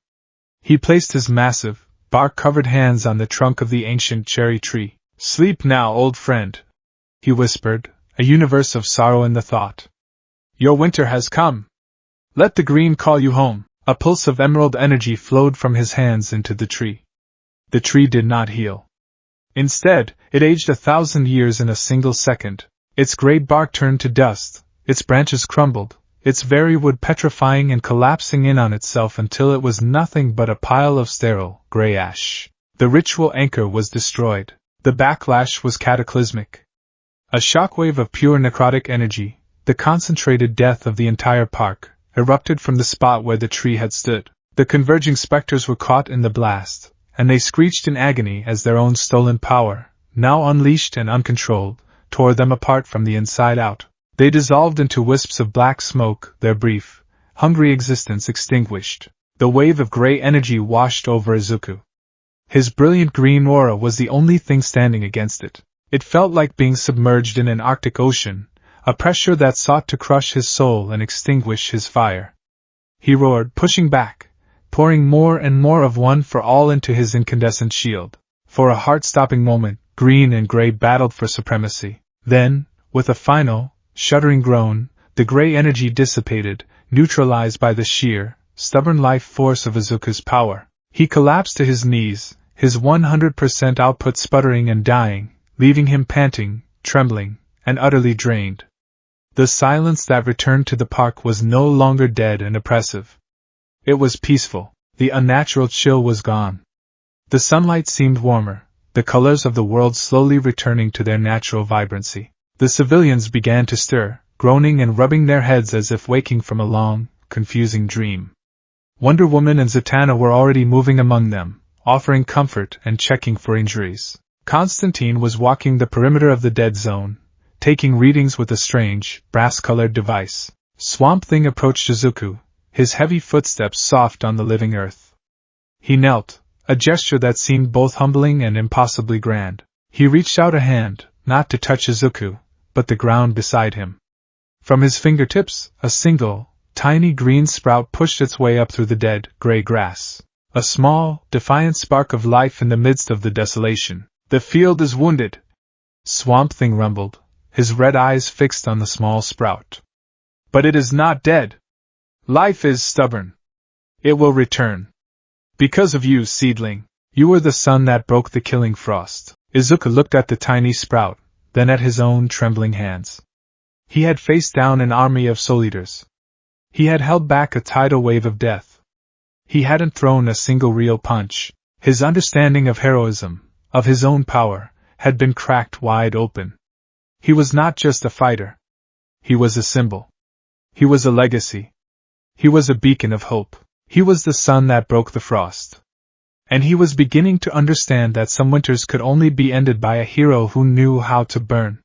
He placed his massive, bark-covered hands on the trunk of the ancient cherry tree. "Sleep now, old friend," he whispered, a universe of sorrow in the thought. "Your winter has come. Let the green call you home." A pulse of emerald energy flowed from his hands into the tree. The tree did not heal. Instead, it aged 1,000 years in a single second. Its gray bark turned to dust, its branches crumbled, its very wood petrifying and collapsing in on itself until it was nothing but a pile of sterile, gray ash. The ritual anchor was destroyed. The backlash was cataclysmic. A shockwave of pure necrotic energy, the concentrated death of the entire park, erupted from the spot where the tree had stood. The converging specters were caught in the blast, and they screeched in agony as their own stolen power, now unleashed and uncontrolled, tore them apart from the inside out. They dissolved into wisps of black smoke, their brief, hungry existence extinguished. The wave of gray energy washed over Izuku. His brilliant green aura was the only thing standing against it. It felt like being submerged in an Arctic ocean, a pressure that sought to crush his soul and extinguish his fire. He roared, pushing back, pouring more and more of One for All into his incandescent shield. For a heart-stopping moment, green and gray battled for supremacy. Then, with a final, shuddering groan, the gray energy dissipated, neutralized by the sheer, stubborn life force of Izuku's power. He collapsed to his knees, his 100% output sputtering and dying, leaving him panting, trembling, and utterly drained. The silence that returned to the park was no longer dead and oppressive. It was peaceful. The unnatural chill was gone. The sunlight seemed warmer, the colors of the world slowly returning to their natural vibrancy. The civilians began to stir, groaning and rubbing their heads as if waking from a long, confusing dream. Wonder Woman and Zatanna were already moving among them, offering comfort and checking for injuries. Constantine was walking the perimeter of the dead zone, taking readings with a strange, brass-colored device. Swamp Thing approached Izuku, his heavy footsteps soft on the living earth. He knelt, a gesture that seemed both humbling and impossibly grand. He reached out a hand, not to touch Izuku, but the ground beside him. From his fingertips, a single, tiny green sprout pushed its way up through the dead, gray grass. A small, defiant spark of life in the midst of the desolation. "The field is wounded," Swamp Thing rumbled, his red eyes fixed on the small sprout. "But it is not dead. Life is stubborn. It will return. Because of you, seedling. You were the sun that broke the killing frost." Izuku looked at the tiny sprout, then at his own trembling hands. He had faced down an army of soul eaters. He had held back a tidal wave of death. He hadn't thrown a single real punch. His understanding of heroism, of his own power, had been cracked wide open. He was not just a fighter. He was a symbol. He was a legacy. He was a beacon of hope. He was the sun that broke the frost. And he was beginning to understand that some winters could only be ended by a hero who knew how to burn.